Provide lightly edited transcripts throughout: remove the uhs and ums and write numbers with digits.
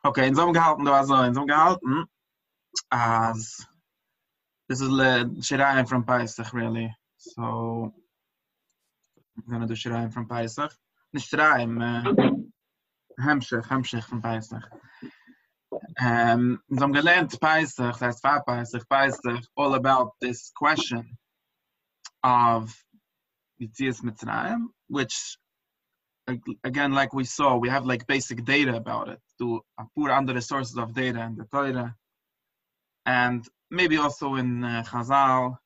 Okay, in so einem gehalten, du also, in so einem gehalten, as this is the Shirayim from Pesach, really. So, I'm going to do Shirayim from Pesach. Nicht Shirayim, Hemshech from Pesach. So I'm gelernt Pesach, that's Pesach, all about this question of Yetzias Mitzrayim, which, again, like we saw, we have like basic data about it, to put under the sources of data in the Torah, and maybe also in Chazal.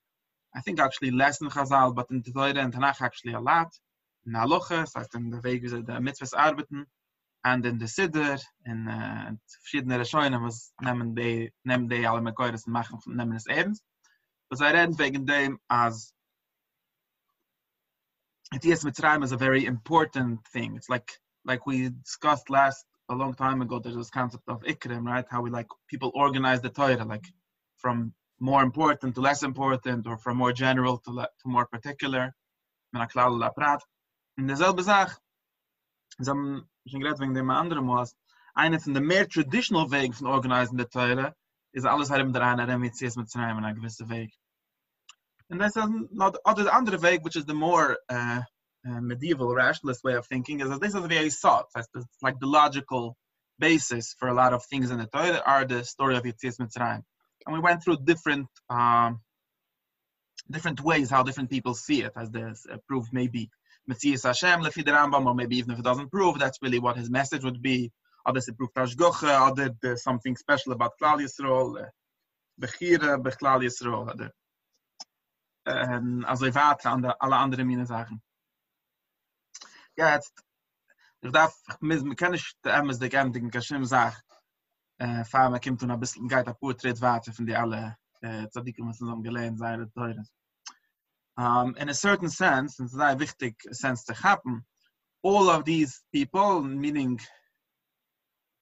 I think actually less in Chazal, but in the Torah and Tanakh actually a lot. In Halacha, so in the Weg, the Mitzvahs arbeiten, and in the Siddur, in verschiedene Rishonim, was nehmen die alle Mekoides und nehmen es ernst. Was I read wegen dem as Yetzias Mitzrayim is a very important thing. It's like we discussed a long time ago, there's this concept of Ikrim, right? How we like people organize the Torah, like from more important to less important, or from more general to more particular. In derselbe Sache, schon gerade wegen dem anderen was, eine von den mehr traditional Wegen von organizing the Torah ist alles herum daran, Yetzias Mitzrayim in einer gewissen Weg. And that's not the other way, which is the more medieval rationalist way of thinking, is that this is the Yesod. It's like the logical basis for a lot of things in the Torah are the story of Yetzias Mitzrayim. And we went through different ways how different people see it, as this proof maybe Metzias Hashem lefi the Rambam, or maybe even if it doesn't prove, that's really what his message would be. Others it proved Hashgocha, others there's something special about Klal Yisrael, Bechira, Bechlal Yisrael, also weiter alle andere meine Sachen. Ja, jetzt, man kann nicht die ganzen Kashim sagen, fahren wir kommt und ein bisschen geht ein paar Tritt weiter von die alle Tzadikim, was uns gelernt sein, teures. In a certain sense, and it's a very wichtig sense to happen, all of these people, meaning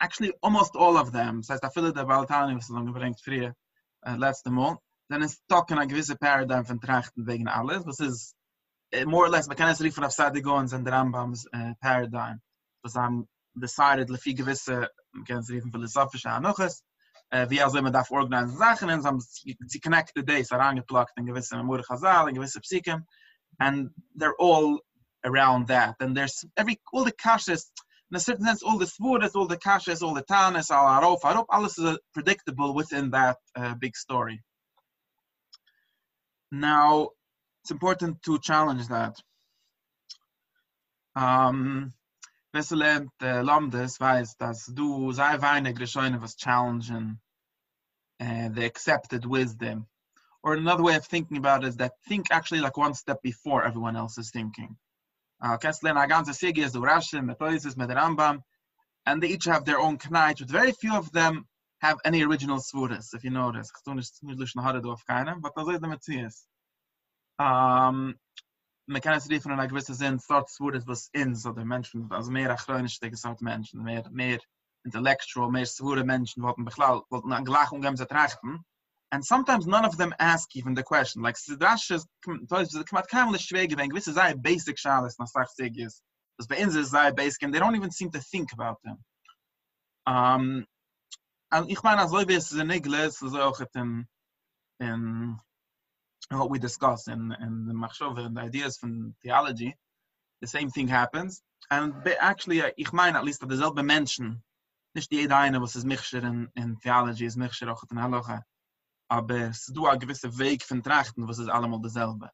actually almost all of them, das heißt, viele der Baltani, was uns gebringt früher, letzte Mal, then it's talking a gewisse paradigm von Trachten wegen alles, was ist more or less, man kann es riefen auf Sadigons and Rambams paradigm, was haben decided, lefi gewisse, man kann es riefen philosophische Anoches, wie also man darf organisieren Sachen, und haben sie connected days, herangeplagt in gewisse Memore Chazal, in gewisse Psyche, and they're all around that, and there's all the kashas, in a certain sense, all the svuras, all the kashas, all the tanas, all arof, alles is predictable within that big story. Now, it's important to challenge that. Wesselent Lamdes weiß, dass du sei weinig Rishonim was challengen the accepted wisdom. Or another way of thinking about it is that think actually like one step before everyone else is thinking. Kessler and ganze Sigi is the Rashim, Methosis, Rambam, and they each have their own knait, but very few of them have any original svuras, if you notice. But that's the Metzias. Man kann es riefen in einer gewissen Sinn, sort svuras was in, so der Menschen, also mehr achronischtige sort Menschen, mehr intellectual, mehr svura Menschen, wollten gleich umgeben zu trachten. And sometimes none of them ask even the question. Like, Drashas, kamat kamle schwege, wenn gewisse sei basic shales nach Sachsigis. Das bei uns ist sei basic, and they don't even seem to think about them. And ich meine, als Lowy ist in Igles, so auch in what we discuss in the Machshove and the ideas from theology, the same thing happens. And actually, ich meine, at least that derselbe Menschen, nicht jeder eine, was ist Michscher in theology, ist Michscher auch in Halacha. Aber es ist ein gewisser Weg von Trachten, was ist allemal dasselbe.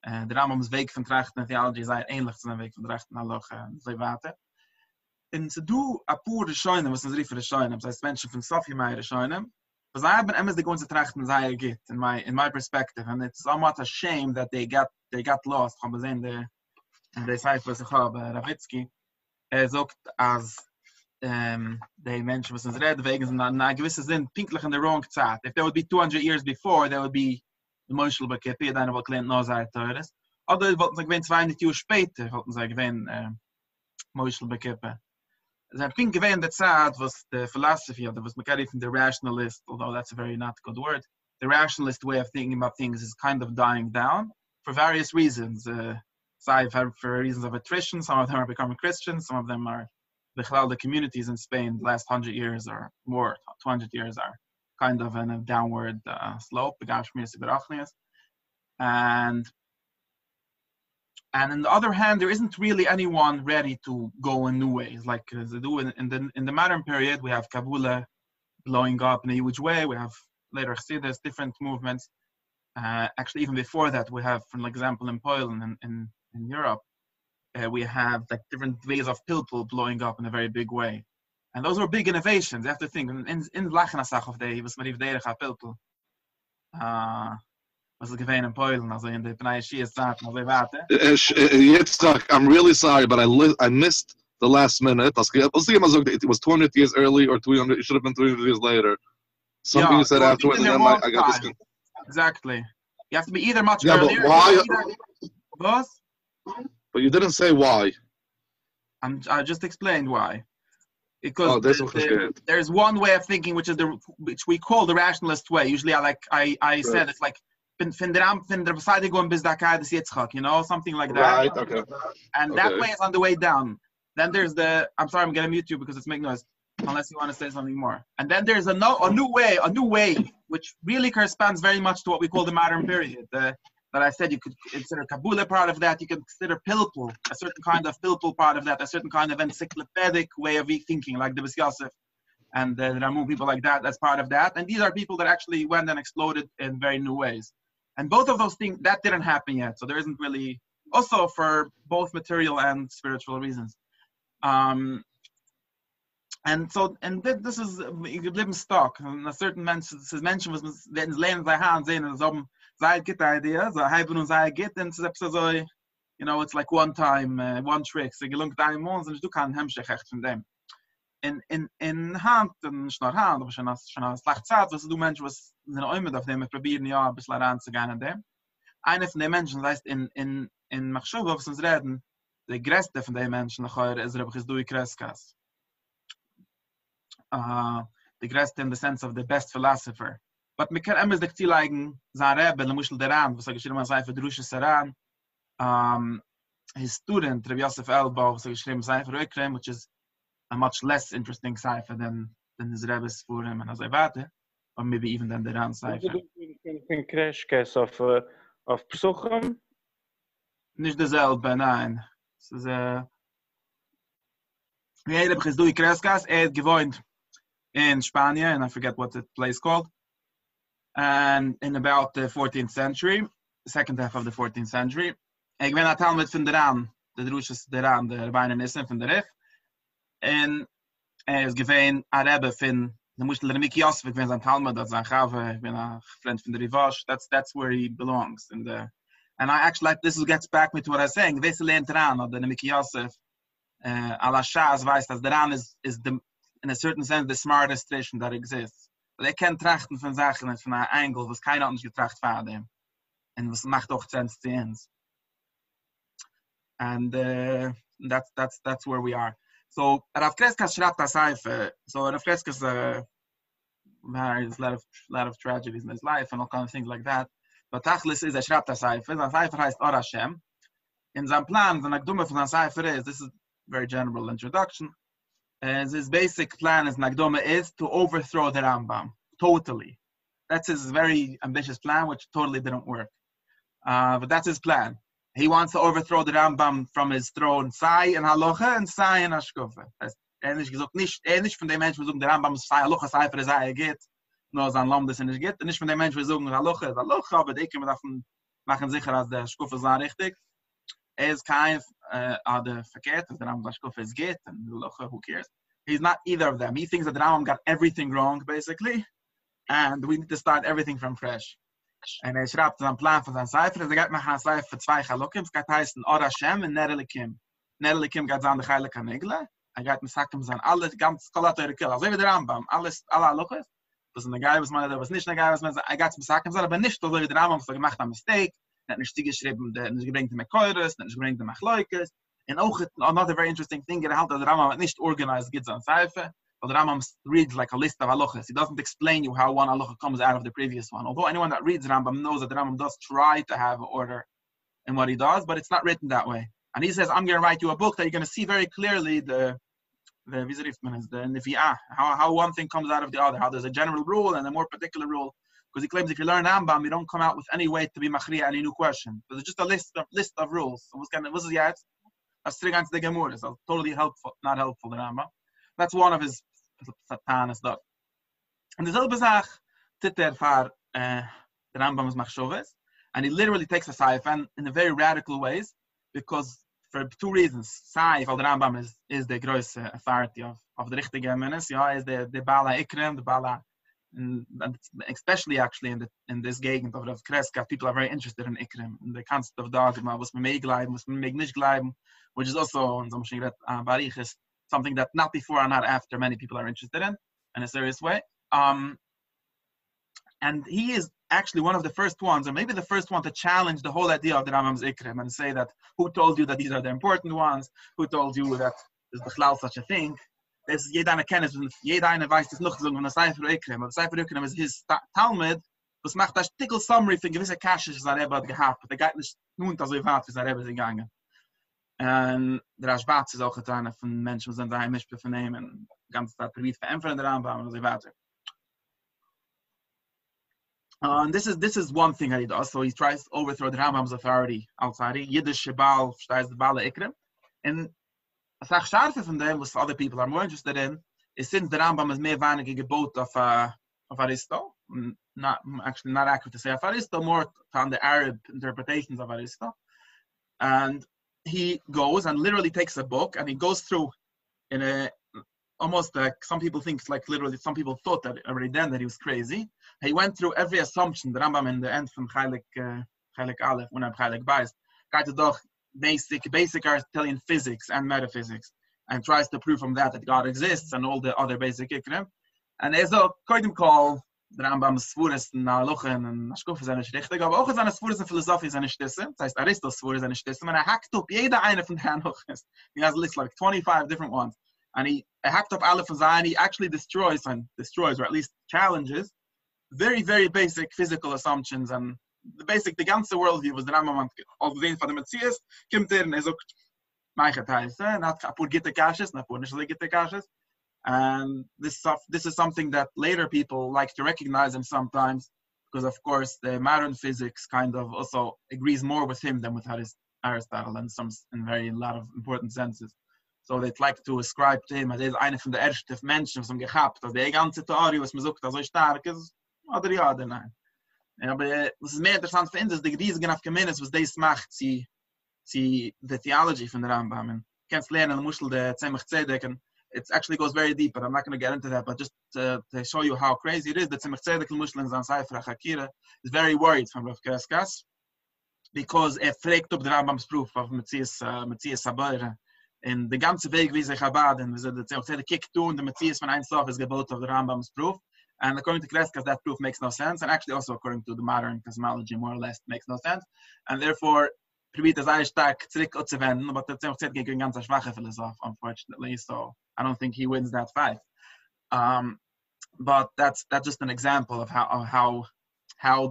Der Rambams Weg von Trachten in Theology sei ähnlich zu einem Weg von Trachten in Halacha und so weiter. Und es ist ein paar Rishonim, was uns rief Rishonim, das heißt Menschen von Sophie Mai Rishonim, was I have been the going to Trachten sei geht, in my perspective, and it's somewhat a shame that they got lost. Ich habe gesehen, der Cipher, was ich habe, Ravitsky, sagt, als they mentioned was red wegen na gewisse sind pinklich in the wrong zeit. If there would be 200 years before, there would be the Moshel Bekepi, then would claim no sei teures. Oder wollten sie gewinnen 200 Jahre später, wollten sie gewinnen Moshel Bekepi. So I think given that Tzad was the philosophy of was Makari from the rationalist, although that's a very not good word. The rationalist way of thinking about things is kind of dying down for various reasons. For reasons of attrition, some of them are becoming Christians, some of them are the communities in Spain the last 100 years or more, 200 years are kind of in a downward slope. And on the other hand, there isn't really anyone ready to go in new ways. Like they do in the modern period, we have Kabbalah blowing up in a huge way. We have later Chassidus, different movements. Actually, even before that, we have, for example, in Poland in Europe, we have like different ways of pilpul blowing up in a very big way. And those were big innovations. You have to think, in Lachnasach of the was Marif Derech pilpul. Was gewesen in Poland, also in the Pnei Shias Zeit, also warte. Yitzchok, I'm really sorry, but I missed the last minute. It was 200 years early or 300. It should have been 300 years later. Something you said afterwards, and then I got this. Exactly. You have to be either much earlier. But why? But you didn't say why. I just explained why. Because there's one way of thinking, which we call the rationalist way. Usually, I said it's like fin der Beseitigung bis der Kai des Yitzchok, something like that. Right. Okay. And that way is on the way down. Then there's I'm sorry, I'm gonna mute you because it's making noise. Unless you want to say something more. And then there's a new way, which really corresponds very much to what we call the modern period. That I said you could consider Kabbalah part of that. You could consider pilpul, a certain kind of pilpul part of that, a certain kind of encyclopedic way of thinking, like the Yosef and the Ramu, people like that. That's part of that. And these are people that actually went and exploded in very new ways. And both of those things, that didn't happen yet. So there isn't really, also for both material and spiritual reasons. And this is geblieben stock. And a certain mention was in lernen sei hand sehen and so sei get idea, so haben uns sei get and so it's like one time, one trick. So gelungt diamonds and du kann hemschech echt von dem. In hand und schnell hand, aber schon als Lachzeit, was du Mensch was sind auch mit auf dem probieren ja ein bisschen ranzugehen an dem. Einer von den Menschen heißt in Machshuva, was uns reden, der größte von den Menschen nachher ist Rabbi Kreskas. The greatest in the sense of the best philosopher. But we can emphasize the Tzilaigen, sein Rebbe, the Mushel Deran, was geschrieben hat, sei für Drusche Saran. His student, Rabbi Yosef Elbo, was geschrieben sei für Rökrem, which is a much less interesting cipher than his Rebbe's for him and Azayvate, or maybe even than the Deran cipher. In Crash of Psuchim? Nicht derselbe, nein. Es ist jeder Chasdui Kreskas, gewohnt in Spain, and I forget what the place called, and in about the 14th century, the second half of the 14th century. Ik ben aan met van Deran, de Drushes Deran, de Rabbeinu Nissen van de Rif, en is geweest a Rebbe van de Mushel Remikios, ik ben zijn Talmud, dat zijn Gave, ik ben een friend van de Rivash, that's where he belongs. And I actually like, this gets back me to what I was saying, this leent Deran, of the Remikios, ala Shaz weiß, that Deran is the, in a certain sense, the smartest tradition that exists. But they can trachten von Sachen von einer Angle, was keiner anders getracht von dem. Und was macht auch Sense zu uns. And that's where we are. So Rav Kreskas schreibt das Seife. So Rav Kreskas there's a lot of tragedies in his life and all kind of things like that. But Tachlis is schreibt das Seife. The Seife heißt Or Hashem. In seinem Plan, the Nagdume von seinem Seife is, this is a very general introduction. His basic plan as Nagdoma is to overthrow the Rambam totally. That's his very ambitious plan, which totally didn't work. But that's his plan. He wants to overthrow the Rambam from his throne, Sai in Halacha and Sai in Ashkofe. Ähnlich gesagt, nicht von dem Menschen, der Rambam ist Sai Halacha, Sai für Sai geht, nur sein Lamm das nicht geht. Nicht von dem Menschen, der Halacha ist Halacha, aber die können davon machen sicher, dass der Ashkofe sei richtig. Is kind of the verkehrt, the Rambam Ashkofe is geht, and who cares? He's not either of them. He thinks that the Rambam got everything wrong, basically, and we need to start everything from fresh. And schreibt seinen Plan von seinem Seifer, geht machen einen Seifer für zwei Chalukim, es geht heißen Or Hashem und Nerelikim. Nerelikim geht sein der Heilige Nigle, geht mit Sakim sein, alle, ganz Kolateure Kill, also wie der Rambam, alle Halukas, das ist eine Geil, was man, was nicht eine Geil, was man, geht mit Sakim sein, aber nicht so wie der Rambam, so gemacht ein Mistake, nicht geschrieben, nicht gebringt mit Keures, nicht gebringt mit Leukes. And auch another very interesting thing, that the Rambam nicht organized gets on Seife, but the Rambam reads like a list of halachas. He doesn't explain you how one halacha comes out of the previous one. Although anyone that reads Rambam knows that the Rambam does try to have order in what he does, but it's not written that way. And he says, I'm going to write you a book that you're going to see very clearly the the Nevi'ah, how one thing comes out of the other, how there's a general rule and a more particular rule. Because he claims if you learn Rambam, you don't come out with any way to be machriya any new question. There's just a list of rules. So what's Yitzchok? That's three against the Gemara. So totally helpful, not helpful, the Rambam. That's one of his satan stuff. And the selbe Sach titter for the Rambam's machshoves, and he literally takes a saif and in a very radical ways, because for two reasons. Saif al the Rambam is the gross authority of the richtige menes. Yeah, is the bala ikrem, the bala. And especially actually in this gegend of Kreskas, people are very interested in Ikrim, in the concept of dogma, was man may gleiben, was man may nicht gleiben, which is also in Barich is something that not before and not after many people are interested in a serious way. And he is actually one of the first ones, or maybe the first one, to challenge the whole idea of the Rambam's Ikrim and say that who told you that these are the important ones? Who told you that there's bichlal such a thing? Es jeder eine kennt, jeder eine weiß das noch so von der Sefer Ikrim. Aber Sefer Ikrim ist his Talmud, was macht das Artikel Summary für gewisse Kasches, die er hat gehabt. Der geht nicht nun so weit, wie er gegangen. Und der Aschbatz ist auch einer von Menschen, die sind daheim nicht vernehmen, ganz da privat verämpfen der Rambam und so weiter. And this is one thing he does. So he tries to overthrow the Rambam's authority outside. Yiddish Shebal, Shtaiz the Bala Ikrim. And a sach scharfe von dem, was other people are more interested in, is since the Rambam is mehr weinige gebot of Aristo, not accurate to say of Aristo, more on the Arab interpretations of Aristo. And he goes and literally takes a book and he goes through in a almost like some people think like literally some people thought that already then that he was crazy. He went through every assumption. The Rambam in the end from Chaylik Aleph, when I'm Chaylik Bais, got to doch basic Aristotelian physics and metaphysics, and tries to prove from that God exists and all the other basic ikrim. And there's a koidim call the Rambam's svuras and Alochen and Ashkuf is nicht richtig, aber auch seine svuras and Philosophie is nicht stissen. Das heißt Aristos svuras ist stissen. And hackt up jeder eine von den Aloches. He has a list like 25 different ones, and he hacked up Aleph and he actually destroys, or at least challenges, very very basic physical assumptions and the ganze worldview was the Rambam of the for the Metzias kommt and er sagt meiche Teise, not kapur gitte kashes, not pur nicht gitte kashes. And this is something that later people like to recognize him sometimes, because of course the modern physics kind of also agrees more with him than with Aristotle in a lot of important senses. So they'd like to ascribe to him as eine von der ersten Menschen, was gehabt, dass die ganze Theorie, was man sagt, so stark ist, oder ja, oder nein. Aber was ist mehr interessant für uns, ist die riesigen Afgemeines, was das macht, sie the theology von der Rambam. And kannst lernen, the Mushel, the Tzemach Tzedek, and it actually goes very deep, but I'm not going to get into that, but just to show you how crazy it is, the Tzemach Tzedek, the Mushel, and Zanzayfer HaChakira is very worried from Rav Kreskas, because fragt up the Rambam's proof of Metzias Sabayra. And the ganze Weg, wie sich Chabad, and the Tzemach Tzedek kicked to, and the Metzias von Ein Sof is gebot of the Rambam's proof. And according to Kreskas, that proof makes no sense. And actually also according to the modern cosmology, more or less, makes no sense. And therefore, probiert es sehr stark zurück zu wenden, but the Tzemach Tzedek gegen ganz schwache Philosoph, unfortunately. So I don't think he wins that fight. But that's just an example of how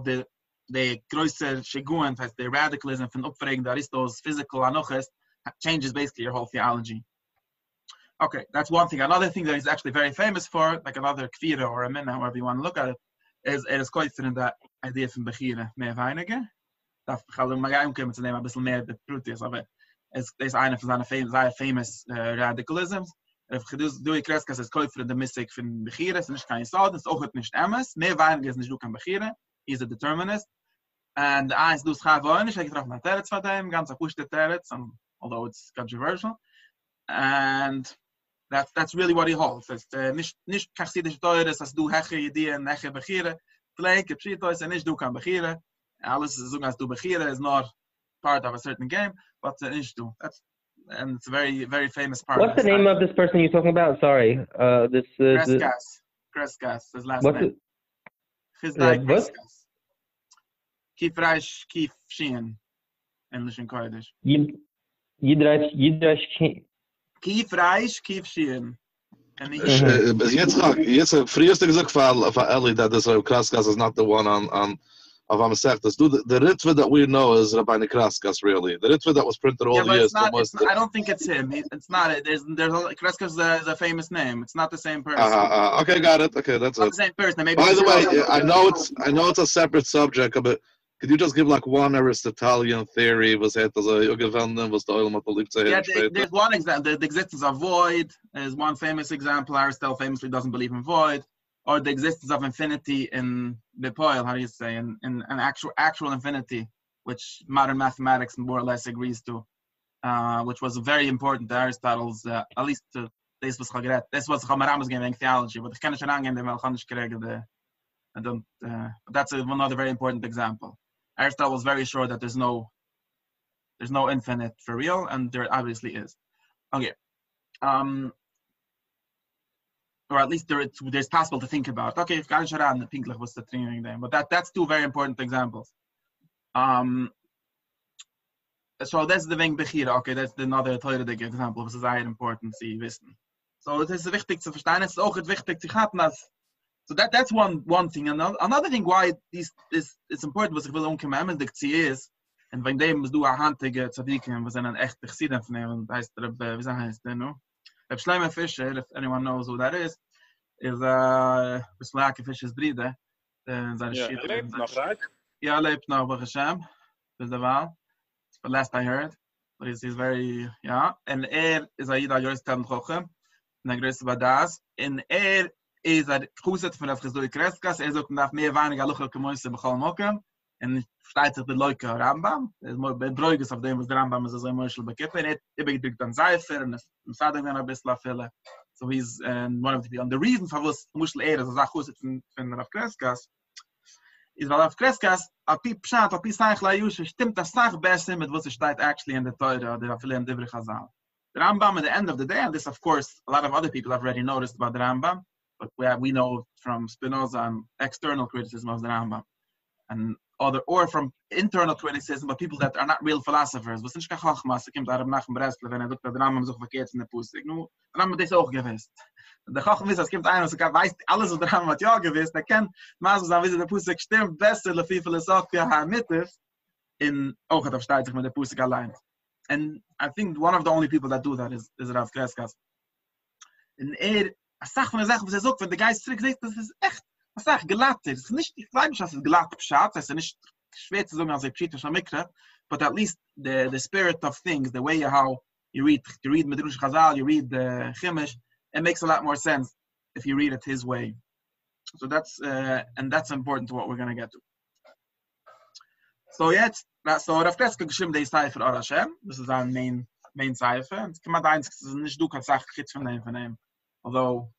the größere Shiguan, the radicalism von Upfregen, the Aristo's physical anoches, changes basically your whole theology. Okay, that's one thing. Another thing that he's actually very famous for, like another kfira or a minna, however you want to look at it, is quite in that idea from Bechira, mehr weinige. Darf ich halt mal umkommen zu nehmen, ein bisschen mehr Brutes, aber es ist eine von seinen famous radicalisms. If du Kreskas ist quite in the mystic von Bechira, es ist nicht kein Yesod, es ist auch nicht Emes, mehr weinige ist nicht du kein Bechira, he's a determinist. And eins du schreiben, ich habe getroffen nach Teretz von dem, ganz apushte Teretz, although it's controversial. And that's really what he holds. It's nicht chassidische Teures, as du heche Ideen, heche Bechire. Vielleicht Pshito ist nicht du kann Bechire. Alles so as du Bechire is not part of a certain game, but nicht du. And it's a very, very famous part. What's the name of this person you're talking about? Sorry. This Kreskas, his last name. Xizday Kreskas. Kif Reish, Kif Shien. English and Kurdish. Yidrash Kief Reich, Kief Schien. Jetzt frühest gesagt for Ellie that this Kreskas is not the one on of Masechtas. The Ritva that we know is Rabbi Kreskas, really. The Ritva that was printed all the years. I don't think it's him. It's not. There's Kreskas is a famous name. It's not the same person. Okay, got it. Okay, that's not the same person. Maybe by the way, I know it's a separate subject, but could you just give like one Aristotelian theory? Was it as a was the oil there's one example. The existence of void is one famous example. Aristotle famously doesn't believe in void. Or the existence of infinity in the poil, how do you say, in an actual infinity, which modern mathematics more or less agrees to, which was very important to Aristotle's, at least to this was Chamarama's game theology, but I can't that's another very important example. Aristotle was very sure that there's no infinite for real, and there obviously is. Okay. Or at least there's possible to think about. Okay, if Gansharan and Pinklich was the training them, but that's two very important examples. So that's the Weng Bechira. Okay, that's another theoretical example. This is very important to wissen. So it is wichtig zu verstehen. It's auch wichtig zu haben. So that's one thing. Another thing why it's important was ich will unkommendig is, and when dem du a handige tzadikim was einen echte Chassidem von ihm, heißt wie heißt der no? Shlomo Fisher, if anyone knows who that is a Slake Fisher's brother. Lebt noch, right? Yeah, lebt noch, Baruch Hashem. That's the Wahl. But last I heard. But he's very, yeah. And is a Yida Yoristan Chochem. And a größte Badas. And is a Chuset von der Chasdoi Kreskas. Sagt, nach mehr weniger Luchel Kemoise Bechal Mokem. And steht sich der Leuke Rambam. Es ist Bräuges auf dem, was der Rambam ist, so ein Moschel bekippen. Er gedrückt an Seifer und im Sadek dann ein bisschen afille. So he's one of the people. And the reason for was Moschel is a Chuset von Rav Kreskas, is weil Rav Kreskas, api Pshat, api Seich Layush, stimmt das Sach besser mit was steht actually in the Torah, der afille in Divrei Chazal. The Rambam at the end of the day, and this of course, a lot of other people have already noticed about the Rambam, but we know from Spinoza and external criticism of the Rambam. And or from internal criticism, but people that are not real philosophers. Was nicht kein Chachmas, kommt da nach dem Breslau, wenn sagt, der Rambam so verkehrt in der Pusik. Nu, der Rambam ist auch gewiss. Der Chacham ist, es kommt einer, der weiß alles, was der Rambam hat ja gewiss, der kennt, was wie der Pusik stimmt, besser, le viel Philosophie, ha-mitif, in auch hat steigt sich mit der Pusik allein. And I think one of the only people that do that is Rav Kreskas. Und a Sach von der Sache, was sagt, wenn der Geist zurück das ist echt, was sag glatt ist nicht ich weiß nicht dass es glatt pschat es ist nicht schwer zu sagen als ich pschit schon mikra but at least the spirit of things the way how you read Midrash Chazal you read the Chumash it makes a lot more sense if you read it his way so that's and that's important to what we're going to get to so yet so Rav Kreskas geschrieben der Cipher Or Hashem this is our main cipher and kann man eins nicht du kannst sagen Kitz von dem although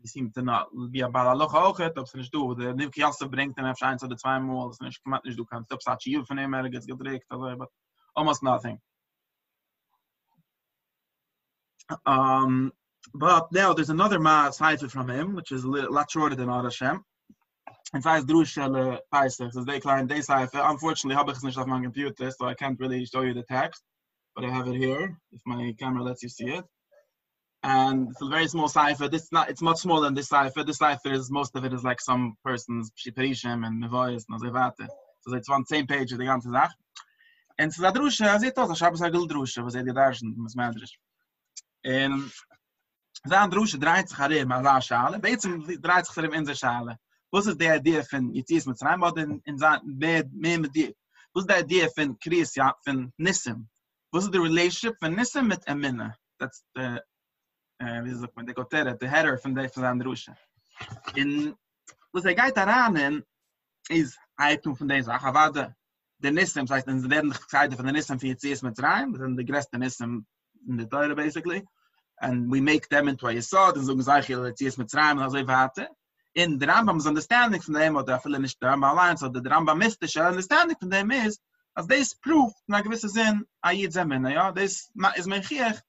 he seemed to not be a balaloch auch hat ob es nicht du der nimmt Jasse bringt dann erscheint so der zweimal das nicht kann nicht du kannst ob sagt hier von ihm gets gedreht also but almost nothing but now there's another cipher from him which is a lot shorter than Or Hashem and five drushel Pesach so they klein day cipher unfortunately habe ich es nicht auf meinem computer so I can't really show you the text but I have it here if my camera lets you see it. And it's a very small cipher. It's much smaller than this cipher. This cipher is, most of it is like some person's Shiperishim and Mevoyes and Zevate. So it's on the same page of the ganze Sach. And so the Drusha, as it was, a Shabbos Agil Drusha, was the Darshan, was Medrash. And the Drusha dreht sich herim, als eine Schale. Beizem dreht sich herim in der Schale. Was ist die Idee von Yitzias Mitzrayim, oder in mehr mit dir? Was ist die Idee von Kriyas, ja, von Nissim? Was ist die Relationship von Nissim mit Emina? That's the the header from the Drusha. In was the guy daran is Eitung von der Sache, aber der Nissim, das heißt, in der Seite von der Nissim für Yitzias Mitzrayim, then the rest of Nissim in the Torah basically, and we make them into a Yesod, and so gesagt, Yitzias Mitzrayim, and so weiter. In the Rambam's understanding from them, or the Philinish Rambam Alliance, or the Rambam mystische understanding from them is, as this proof, in a gewisse Sinn, a Yid Zemin, ja, this is Mechiach,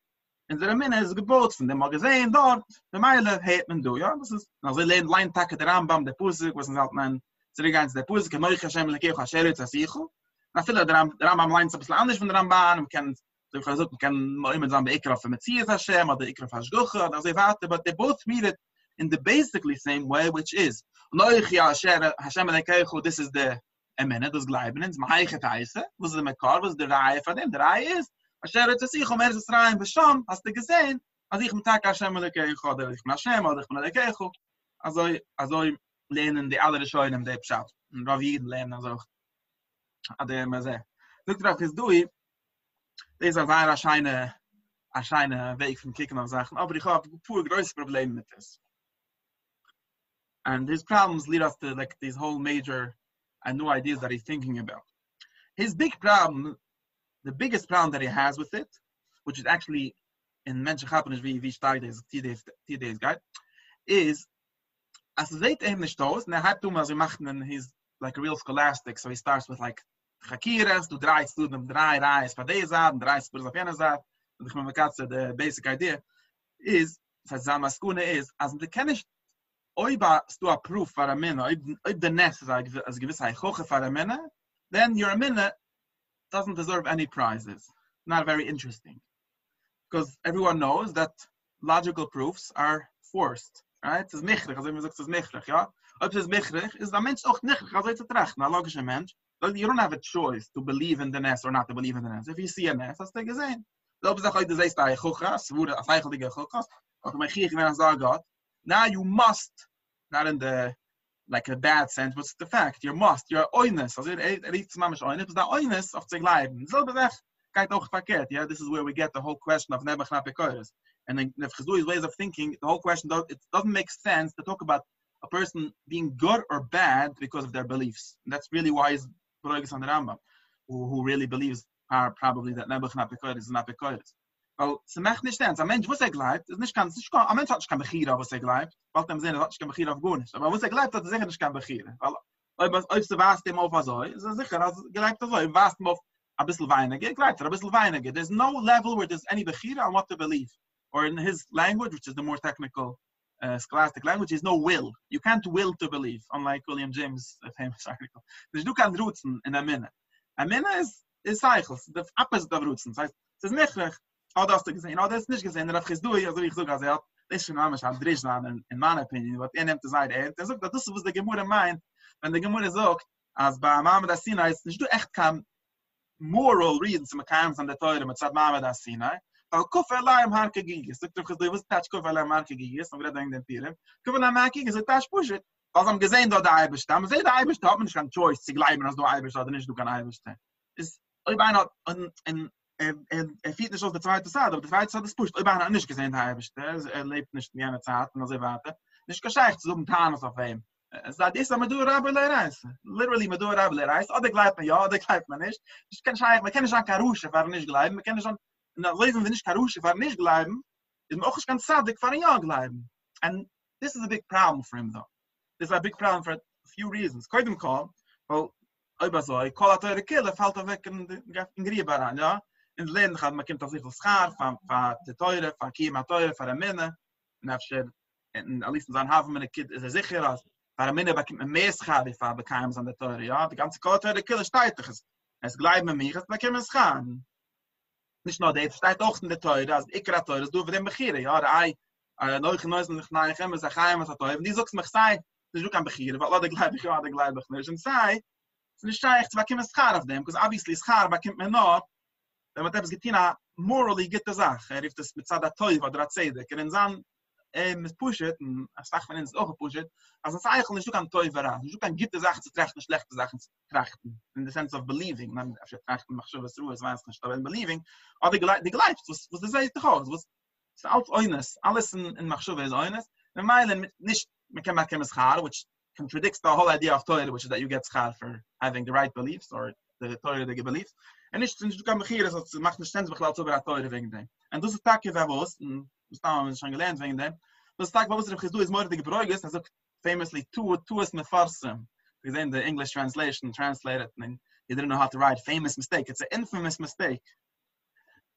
in der Minne ist gebot von dem Magazin dort, der Meile hat man du, ja, das ist, also lehnt Leintake der Rambam, der Pusik, was uns halt man zurückgehend der Pusik, der Moich Hashem, der Keuch Hasheritz, das Yichu, na viele der Rambam leint ein bisschen anders von der Rambam, man kann, so ich versucht, man kann immer sagen, der Ikraf von Metzias Hashem, oder der Ikraf Hashgucha, oder so weiter, but they both mean it in the basically same way, which is, Moich Hashem, der Keuch, this is the Emene, das Gleiben, ins Maiche Teise, was ist der Mekar, was ist der Reihe von dem? Der Reihe ist, Asher hat sich Rein bescham, hast du gesehen, als ich mit Tag Hashem Elekecho, oder ich bin Hashem, oder ich bin Elekecho, also lehnen die alle Scheunen im Debschat. Und Raviden lehnen also Adem Azeh. Look at Xdui, das ist ein scheine Weg von Kicken auf Sachen, aber ich habe pure größte Probleme mit das. And his problems lead us to like these whole major and new ideas that he's thinking about. His big problem, the biggest problem that he has with it, which is actually in Menschen Chappenisch wie stark today's guide, is as they aim the stones, and as he's like a real scholastic, so he starts with like Chakiras, du drei Studenten, drei Reis, for days out, drei Spurs of Yanazat, and the basic idea is, as Zamaskuna is, as the Kenish Oiba stu a proof for a minute, if the nest is as gewiss Heichoche for a minute, then your minute doesn't deserve any prizes. Not very interesting. Because everyone knows that logical proofs are forced. Right? Es ist michrig, also wenn man sagt, es ist michrig, ja? Ob es ist michrig, ist der Mensch auch michrig, also jetzt recht, ein logischer Mensch. You don't have a choice to believe in the nest or not to believe in the nest. If you see a nest, hast du gesehen. So, ob es auch heute seist, Heichoche, wurde als eigenlige Heichoche, und mein Gier, wenn er sagt Gott, now you must, not in the like a bad sense, but it's the fact. You must, you're oinus. Also it's mamish oinus, but the oinus of zu bleiben. So beweg, geht auch verkehrt. Yeah, this is where we get the whole question of nebach na pekoros. And then if Chesdui's ways of thinking, the whole question it doesn't make sense to talk about a person being good or bad because of their beliefs. And that's really why he's Broigis on the Rambam, who really believes probably that nebach na pekoros is not pekoros. Weil es macht nicht ernst. Ein Mensch, was glaubt, ist nicht ein Mensch hat nicht kein Bechira, was glaubt. Weil dem Sinne hat nicht kein Bechira auf gar nicht. Aber was glaubt, hat sicher nicht kein Bechira. Weil ob du weißt dem auf so, ist sicher, als glaubt so. Im weißt dem auf ein bisschen weniger, glaubt ein bisschen weniger. There's no level where there's any Bechira on what to believe. Or in his language, which is the more technical, scholastic language, is no will. You can't will to believe, unlike William James' famous article. Du kannst rooten in der Minne. Eine Minne ist Cycles, the opposite of rooten. Das heißt, es ist nicht oh, das hast du gesehen. Oh, das ist nicht gesehen. Der Chesdui, also wie ich sogar gesagt, das ist schon einmal schon Drishlan, in meiner Opinion, was nimmt die Seite. Er sagt, das ist, was der Gemüse meint, wenn der Gemüse sagt, als bei Mama das Sinai ist nicht echt kein moral reason zum Keim an der Teure mit Mama das Sinai, weil Kuffer allein im Harke Gigis. Sagt der Chesdui, was ist Kuffer allein im Harke Gigis? Und wir denken den Pirem. Kuffer allein im Harke Gigis, ist das Pushet. Was haben gesehen, da der Eibisch da. Man sieht, der Eibisch da hat man nicht keine Choice, zu bleiben, als du Eibisch oder nicht, du kann Eibisch da. Ist, ich meine, fiet nicht aus der zweite Zeit, aber der zweite Zeit ist pusht. Ich habe nicht gesehen, lebt nicht in jener Zeit, und so weiter. Nicht gescheicht, so ein Tanos auf ihm. Es sagt, ist aber du Rabelei Reis. Literally, du Rabelei Reis. Oder gleibt man ja, oder gleibt man nicht. Ich kann scheich, man kann nicht an Karusche, wenn nicht gleiben. Man kann nicht an, in der Leben, wenn nicht Karusche, wenn nicht gleiben, ist man auch nicht ganz sadig, wenn ja gleiben. And this is a big problem for him, though. This is a big problem for a few reasons. Koidem call, well, über so, ich call a teure Kille, fällt er weg in Grieber an, ja? In Leben hat man kommt auf sich das Schar von der Teure, von Kima Teure, von der Minne. Und after, in at least in seinem Hafen mit der Kind ist sicher, als von der Minne bekommt man mehr Schar, wie von Bekeims an der Teure, ja? Die ganze Teure Kille steht doch. Es bleibt mit mir, es bekommt es Schar. Nicht nur das, steht auch in der Teure, als Ikra Teure, das du für den Bechire, ja? Der Ei, neuchen Neusen, ich neige, immer sag heim, was hat Teure. Die sagst mich, sei, das ist auch kein Bechire, weil der gleich, ja, der gleich nicht. Und sei, es ist nicht scheicht, es bekommt es Schar auf dem, because obviously Schar bekommt man noch, wenn man etwas getan morally gute Sache, rief das mit Zada Toiv oder Azedek, und in Zan, mit Pushet, und als Fach von uns auch Pushet, also es ist eigentlich nicht so kein Toiv heran, nicht so kein gute Sachen zu trachten, schlechte Sachen zu trachten, in the sense of believing, man, if you trachten, mach schon was Ruhe, es weiß nicht, aber in believing, aber die gleibt, was das sagt doch aus, was ist alles Eines, alles in Machshuva ist Eines, und meilen nicht, man kann machen Schar, which contradicts the whole idea of Torah, which is that you get Schar for having the right beliefs, or the Torah the beliefs. Und nicht, du kannst mich hier, es macht nicht ständig so über der Teure wegen dem. Und das ist Tag, was, und das haben wir schon gelernt wegen dem, das Tag, was der Chesdu ist mordige Bräugis, also famously, two is mefarsim. We then the English translation translated, and he didn't know how to write, famous mistake. It's an infamous mistake.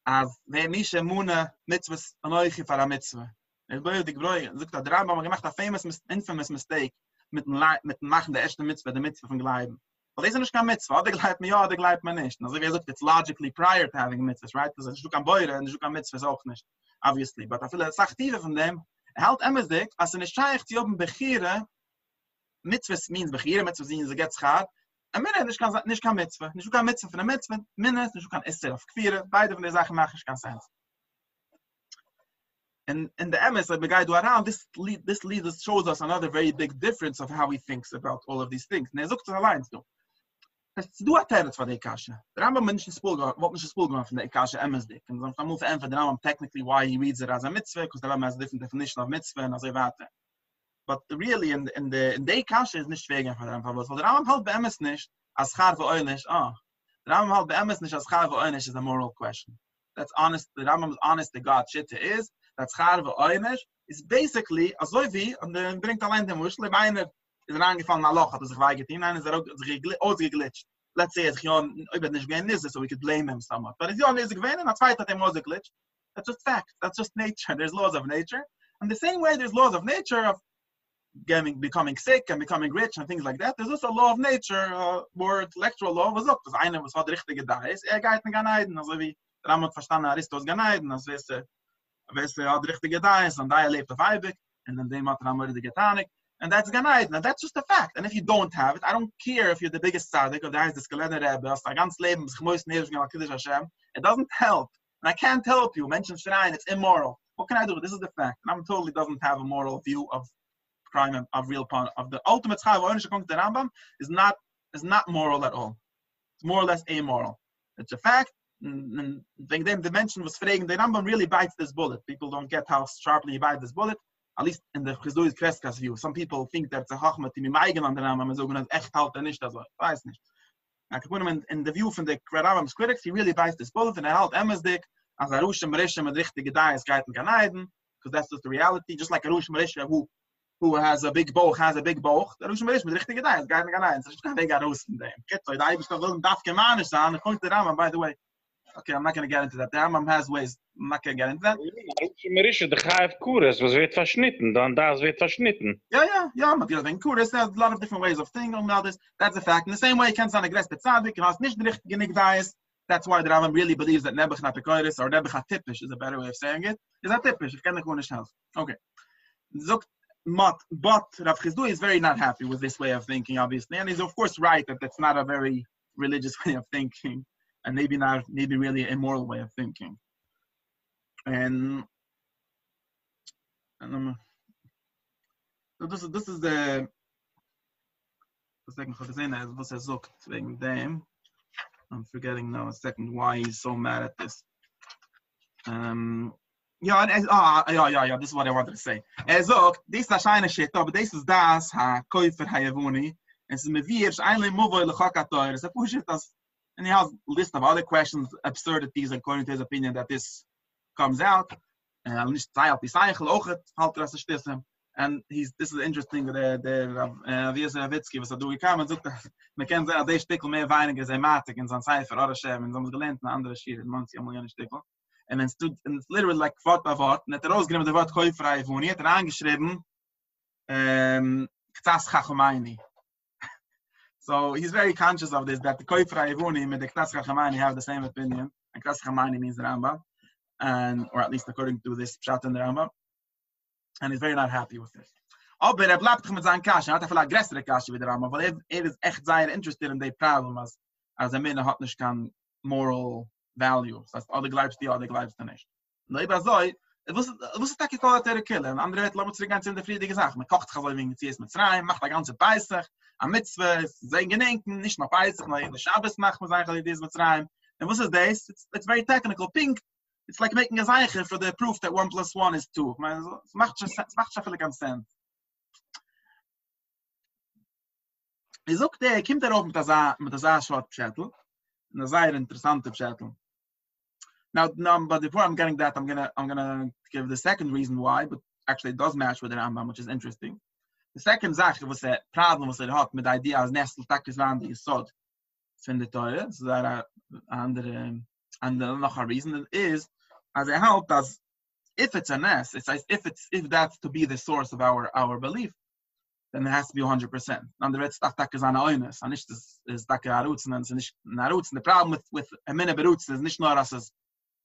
As we mishe muna mitzvahs anoichi para mitzvah. Es mordige Bräugis, sagt der Rambam gemacht a famous, infamous mistake mit dem Machen der ersten Mitzvah, der Mitzvah von Gleiben. Well, this is not a mitzvah. Oder gleibt man ja, oder gleibt man nicht. Also, wie gesagt, it's logically prior to having mitzvahs, right? Because it's not a boire, and it's not a mitzvahs auch nicht, obviously. But I feel the sachtive von dem, halt emesdik, als eine Scheich, die oben Bechire, mitzvahs means Bechire, mitzvahs means get schar, a minute nicht kann mitzvah, nicht kann mitzvah von a mitzvah, minute nicht kann esser auf kfire, beide von der Sachen machen ich keinen Sinn. And in the MS, like the guy do around, this leads shows us another very big difference of how he thinks about all of these things. And zoekt allein zo. Es du ateret van de kasha. The Rambam mentions spool, what was spool going from the kasha MS dik. And I'm move for the Rambam technically why he reads it as a mitzvah, because the Rambam has a different definition of mitzvah and as a vate. But really in the kasha is nicht wegen von der Rambam. So the Rambam halt bei MS nicht as char v'oinish. The Rambam halt bei MS nicht as char v'oinish is a moral question. That's honest. The Rambam's honest to God shit is. That's char v'oinish is basically a Lowy, and then bringt allein den Muschel, einer is angefallen na Loch, hat sich weigetin, einer ist auch ausgeglitscht. Let's say it's Jon, nicht gewähnt ist, so we could blame him somewhat. But if Jon is gewähnt, and a zweiter hat ausgeglitscht, that's just fact, that's just nature, there's laws of nature. And the same way there's laws of nature of becoming sick and becoming rich and things like that, there's also a law of nature, more intellectual law, was auch, das eine, was hat richtige da ist, geht in Ganeiden, also wie der Rambam verstanden Aristos Ganeiden, als hat richtige da ist, und da lebt auf Eibig, and then dem hat the Getanik, and that's Ganeiden, and that's just a fact. And if you don't have it, I don't care if you're the biggest tzaddik, or there is the Skeleder Rebbe, hast dein ganzes Leben, it doesn't help. And I can't help you, mention Shrein, it's immoral. What can I do? This is the fact. And I'm totally doesn't have a moral view of crime and of real pun. Of the ultimate Chav Oinish the Rambam is not moral at all. It's more or less amoral. It's a fact. And the dimension was fragen, the Rambam really bites this bullet. People don't get how sharply he bites this bullet. At least in the Chesdui's Kreskas view. Some people think that it's a Chachma to be meigen on the Rambam and so echt halt nicht, also weiß nicht. I can put him in the view from the Rambam's critics, he really bites this bullet and halt emesdik as Arushim Marisha mit richtige Dais geiten Ganeiden, because that's just the reality. Just like Arushim Marisha who has a big bow, the Arushim Marisha mit richtige Dais geiten Ganeiden. So just can't make Arus in them. Get so I just will darf gemanisch sein. The point the Rambam, by the way. Okay, I'm not going to get into that. The Rambam has ways. I'm not going to get into that. Marisha, the Chayav Kuras was wird verschnitten. Dann das wird verschnitten. Yeah. But the thing, Kuras, there's a lot of different ways of thinking about this. That's a fact. In the same way, you can't say aggressive tzaddik, and hast nicht the richtige nigdais. That's why the Rambam really believes that Nebuch Napikoiris or Nebuch Tipish is a better way of saying it. Is that Tipish? If Kenneth Kunish house. Okay. But Rav Chesdui is very not happy with this way of thinking, obviously. And he's, of course, right that that's not a very religious way of thinking. And maybe really a immoral way of thinking. And so this is the second I'm forgetting now a second why he's so mad at this. This is what I wanted to say. This is a shit, but this is das ha koifer hayavuni, and so mevirsh einle movoy lechakator. It's a push it as. And he has a list of other questions, absurdities, according to his opinion, that this comes out. And this is interesting. Vierzewitsky was durchgekommen und sagte, man kann sagen, der Stickel mehr weniger Sematik in seinem Zeifer oder Shem, in so einem gelernten anderen Schier, in manchen Amalianen Stickel. And it's literally like Wort by Wort. Und hat rausgenommen das Wort Käuferei von hier, hat angeschrieben, Ktas Chachomaini. So he's very conscious of this, that the Koifra Evuni and the Ktas Chachamani have the same opinion. And Ktas Chachamani means the Rambam, or at least according to this Pshat in the Rambam. And he's very not happy with this. Aber bleibt doch mit seinen Kasha, hat vielleicht größere Kasha wie der Rambam, weil ist echt sehr interested in the problem, as a Minna hat nicht kein moral value. Das heißt, alle glaubst du nicht. Leider so, was ist das gekocht der Killer? Und andere lassen uns ganz in der Friede gesagt, man kocht sich wegen Yitzchok mit מצרים, macht der ganze Pesach, am Mitzvah, sein Gedenken, nicht noch Pesach, sondern in der Shabbos macht man eigentlich dieses Mitzrayim. And what is this? It's very technical. Pink. It's like making a zeicher for the proof that 1 + 1 is 2. Es macht schon viel ganz Sinn. Ich sagte, kommt auf mit der schwarzen Pschätel. Eine sehr interessante Pschätel. Now, but before I'm getting that, I'm gonna give the second reason why, but actually it does match with the Rambam, which is interesting. The second Sache was a problem was it hot with the idea as Nestle Takis van the Yesod from the Torah. So that and another reason is as I help as if it's a Nes, it's as if that's to be the source of our belief, then it has to be 100%. And the red stuff Takis an Oines, and is Takis Arutzen and Narutzen. The problem with a minute Berutzen is nicht nur as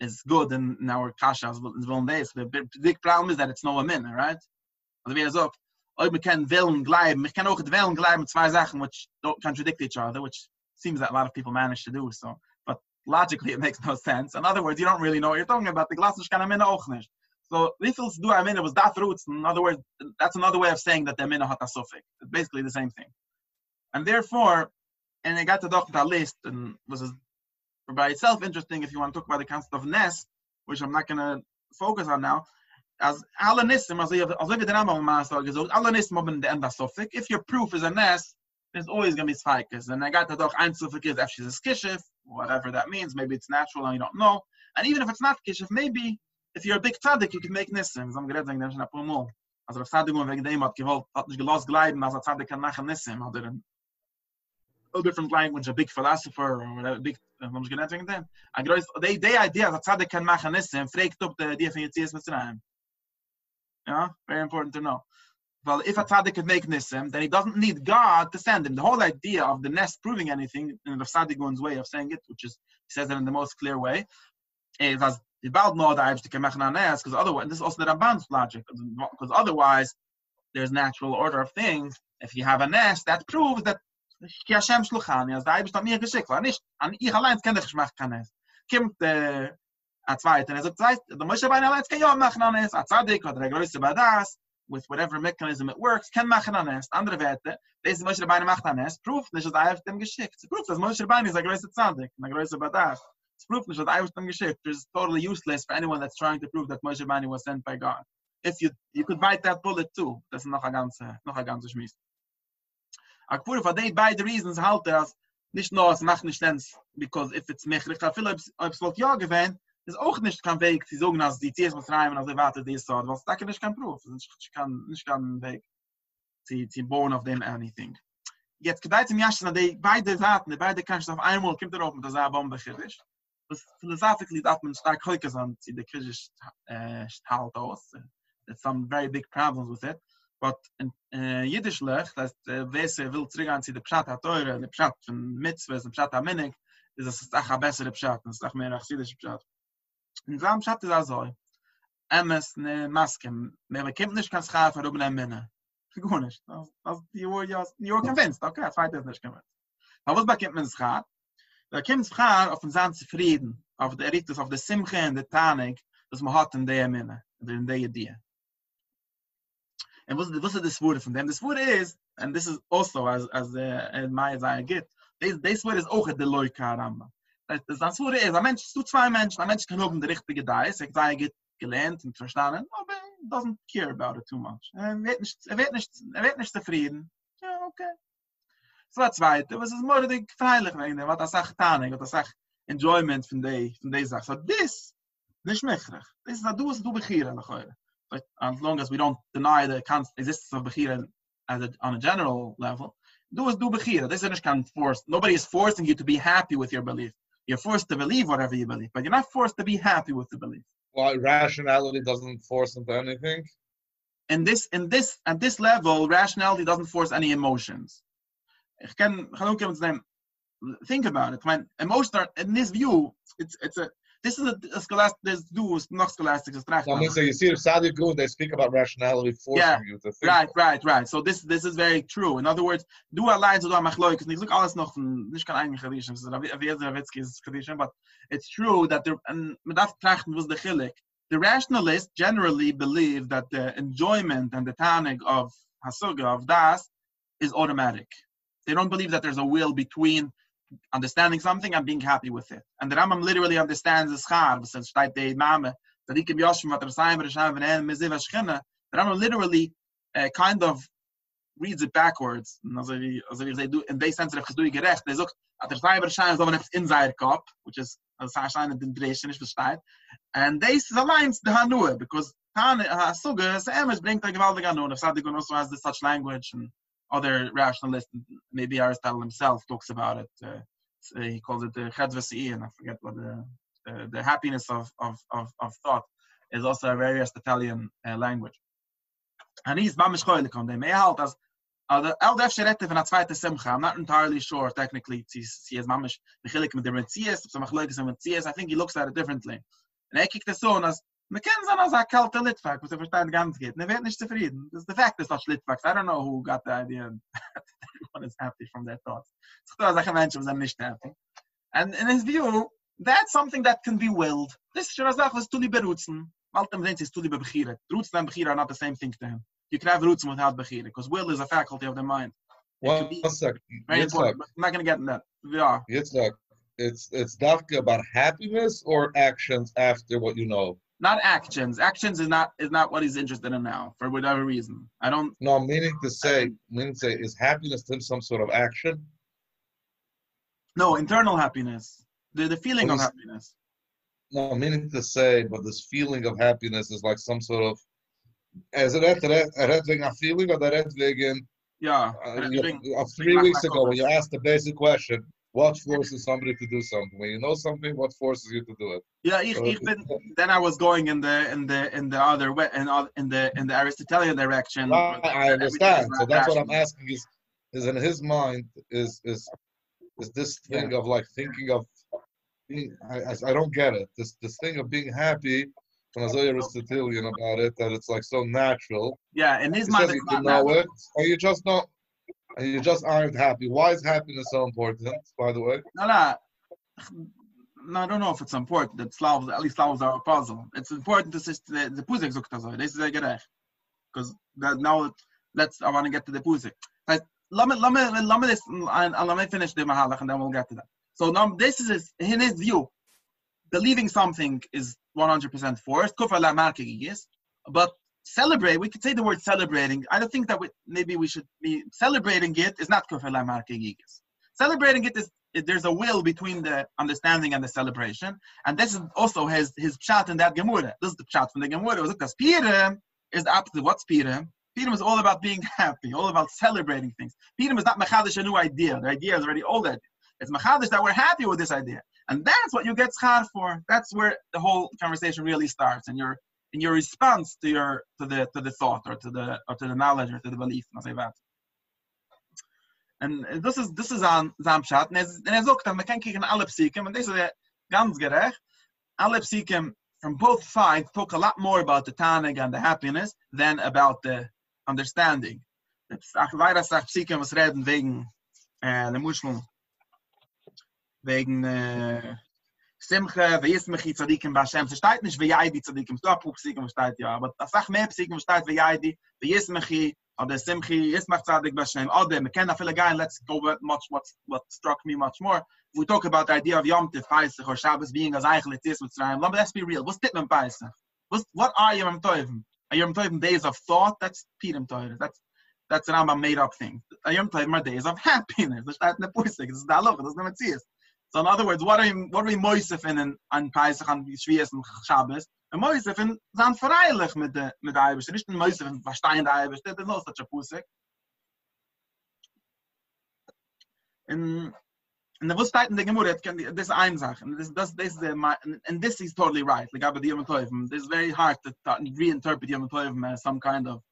is good in our kasha as well days. The big problem is that it's no amin, right? we can willen gleiben, we can auch willen gleiben zwei Sachen which don't contradict each other, which seems that a lot of people manage to do so. But logically, it makes no sense. In other words, you don't really know what you're talking about. The glass is kind of minna auch nicht. So, wie viel du a minna was that roots? In other words, that's another way of saying that the minna hat a suffix. It's basically the same thing. And therefore, and I got to talk about a list, and was by itself interesting if you want to talk about the concept of Ness, which I'm not going to focus on now. As alle Nissim, as we the Rambam Master gesagt, alle Nissim haben the end of suffix. If your proof is a Ness, there's always going to be Sfaikas. And I got to talk ein suffix is if she's a Skishif, whatever that means. Maybe it's natural and you don't know. And even if it's not Kishif, maybe if you're a big tzaddik, you can make Nissim. Some great thing, there's a Pumul. As if tzaddik wegen dem hat gewollt, hat nicht gelost gleiben, als a tzaddik kann machen Nissim, oder a different language, a big philosopher, or whatever, big, I'm just going to think them. The idea that tzaddik can machen Nissim, fragt up the idea of Yetzias Mitzrayim. Yeah, very important to know. Well, if a tzaddik could make Nissim, then he doesn't need God to send him. The whole idea of the Ness proving anything, in the Tzaddikun's way of saying it, which is, he says it in the most clear way, is as the bald know that I have to make a Ness, because otherwise, this is also the Ramban's logic, because otherwise, there's natural order of things. If you have a Ness, that proves that Ki Hashem shluchani, as the Eibisch hat mir geschickt, war nicht, an ich allein kann ich machen kann es. Kommt a zweite, und sagt, der Moshe Rabbeinu allein kann ja machen an es, a Tzaddik oder der größte Badas, with whatever mechanism it works, kann machen an es. Andere Werte, diese Moshe Rabbeinu macht an es, proof nicht, dass Eibisch dem geschickt. Es proof, dass Moshe Rabbeinu ist der größte Tzaddik, der größte Badas. It's proof nicht, dass Eibisch dem geschickt. It's totally useless for anyone that's trying to prove that Moshe Rabbeinu was sent by God. If you could bite that bullet too, das ist noch a ganze Schmiss. Akpur for they by the reasons halt as nicht nur es macht nicht sense, because if it's mechlich, I feel ob es ja gewesen, ist auch nicht kein Weg, sie sagen, dass die Yetzias Mitzrayim, also warte, die Yesod, was da kann ich kein Proof, ich kann Weg, sie born of them anything. Jetzt, gedeiht im Jaschen, die beide Seiten, beide kannst du auf einmal, kommt auf mit der Bombe Kiddisch. Das philosophically darf man stark heute sagen, die Kiddisch halt aus. There's some very big problems with it. But in Yiddishlich, that's Wese will zurückgehen zu der Pshat HaTeure, der Pshat von Mitzvahs, der Pshat HaMinig, ist es auch ein besserer Pshat, es ist auch mehr achsidischer Pshat. In so einem Pshat ist es so, Emes ne Maskem, mehr bekommt nicht kein Schaf, aber eine Minne. Gar nicht. You were convinced, okay, das weiter ist nicht convinced. Aber was bekommt man Schaf? Da kommt Schaf auf den Sand zufrieden, auf der Ritus, auf der Simche und der Tanig, das man hat in der Minne, in der Idee. And what's the sword from them? The sword is, and this is also as I get, they sword is auch the Lowy Karamba. Das sword is, a Mensch, zwei Menschen, a Mensch kann oben der richtige Dice, er get gelernt und verstanden, aber doesn't care about it too much. Wird nicht zufrieden. Ja, okay. So a zweite, was ist mordig freilich wegen dem, was das sagt Tanig, was das sagt Enjoyment von der Sache. So this, nicht mechrig. Das ist du begieren nach heute. But as long as we don't deny the existence of Bechira on a general level, do Bechira. This is not forced. Nobody is forcing you to be happy with your belief. You're forced to believe whatever you believe, but you're not forced to be happy with the belief. Well, rationality doesn't force into anything? At this level, rationality doesn't force any emotions. Think about it. When emotions are, in this view, this is a scholastic, there's not scholastic. So you see, if Tzaddikud, they speak about rationality forcing you to think. Right. So this is very true. In other words, du allein so du machloik, ich look alles noch nicht kann eigentlich Kadishim, but it's true that the rationalists generally believe that the enjoyment and the tanig of hasuga, of das, is automatic. They don't believe that there's a will between understanding something and being happy with it. And the Rambam literally understands the schar, because steht the Mame, that he can be Yoshim, what the Rambam literally kind of reads it backwards. Also they do, in they sense of Chasdui gerecht, they look at the Zaymer Shan, so it's in seiner Kopf, which is a Sashan in the Dresden, nicht versteht. And they aligns the Hanua, because Hasuga, Emes bringt a gewaltige Hanua. If Tzaddik also has such language, and other rationalists, maybe Aristotle himself talks about it. He calls it the chedvasi, and I forget what the happiness of thought is also a very Aristotelian language. And he's mamish choilik on them. As the Eldef Sherette van a zweite Simcha. I'm not entirely sure technically. He is mamish mechilik with the Metzias. So machloik is a Metzias. I think he looks at it differently. And I kick the son as Man kann sagen, als kalte Litwak, was versteht ganz geht. Man wird nicht zufrieden. The fact is such Litwaks. I don't know who got the idea that everyone is happy from their thoughts. Es gibt solche Menschen, die nicht happy. And in his view, that's something that can be willed. This is schon eine Sache, was tuli berutzen. Maltem sehen sie, tuli bebechiret. Rutzen and bechira are not the same thing to him. You can have rutzen without bechira, because will is a faculty of the mind. One second. Very important, but I'm not going to get in that. Yeah. Yitzchok, it's dafka about happiness or actions after what you know? Not actions. Actions is not what he's interested in now, for whatever reason. I don't... No, meaning to say, is happiness to him some sort of action? No, internal happiness. The feeling of happiness. No, meaning to say, but this feeling of happiness is like some sort of... Is it a feeling or that Yeah. 3 weeks ago, when you asked the basic question, what forces somebody to do something? When you know something, what forces you to do it? Yeah, then I was going in the other way, in the Aristotelian direction. I understand. So that's what I'm asking is in his mind is this thing of like thinking of being, I don't get it. This thing of being happy, when I was Aristotelian about it, that it's like so natural. Yeah, in his mind, you know it, or you just don't. And you just aren't happy. Why is happiness so important, by the way? No, I don't know if it's important. That Slavs, at least Slavs are a puzzle. It's important to say the Pusik zukta so. This is a gerech. Because now I want to get to the Pusik. Let me finish the Mahalach and then we'll get to that. So now this is in his view. Believing something is 100% forced. Kufar la markigis, but celebrate, we could say the word celebrating. I don't think that maybe we should be celebrating it is not kufar la markigis. Celebrating it is there's a will between the understanding and the celebration, and this is also his pshat in that gemura. This is the pshat from the gemura. Because Purim is the opposite. What's Purim? Purim is all about being happy, all about celebrating things. Purim is not mechadish a new idea. The idea is already old idea. It's mechadish that we're happy with this idea, and that's what you get schar for. That's where the whole conversation really starts, and in your response to the thought or to the knowledge or to the belief. And this is on Zamshat. And sagt, man kann kicken alle Psikim, and this is ganz gerecht. Alle Psikim from both sides talk a lot more about the Taneg and the happiness than about the understanding. Weiter sagt Psikim was reden wegen der Muschel, wegen Simcha, V'yismechi tzadikim b'Hashem. Es steht nicht V'yaydi tzadikim. Es steht auch Psikim, steht ja. Aber das sagt mehr Psikim, steht V'yaydi, V'yismechi, oder Simchi, Yismach tzadik b'Hashem. Oder, we can feel again, let's go with what struck me much more. We talk about the idea of Yom Tov, Pesach, or Shabbos being as eigentlich it is with Mitzrayim. Let's be real. What's Titman Pesach? What are Yom Tovim? Are Yom Tovim days of thought? That's Purim Torah. That's an Rambam made up thing. Yom Tovim are days of happiness. That's not in the Pusik. This is the Halacha. That's not Metzias. So in other words, what are we moisef in on Pesach and Shvias and Shabbos? And moisef in zan freilich mit the Eibisch. Nicht in moisef in verstehen the Eibisch. There's no such a Pusik. And the Wustait in the Gemurah can be this Einsach. And this is totally right. Like about the Yom Tovim, it's very hard to reinterpret Yom Tovim as some kind of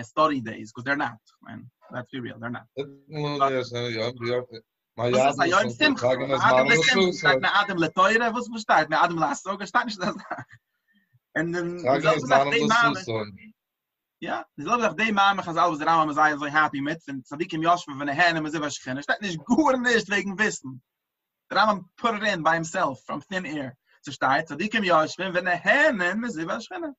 study days because they're not. Man, let's be real, they're not. My was ist ja im Simcha? Adam steht mit Adam le Teure, was steht mit Adam le Soga, steht nicht das. Und dann ja, die selbe sagt, die Mama Chazal was der Rambam sei so happy mit, und Tzadikim Yoshua von der Hände, mit Ziva Shechina, steht nicht gut nicht wegen Wissen. Der Rambam put it in by himself, from thin air. So steht, Tzadikim Yoshua von der Hände, mit Ziva Shechina.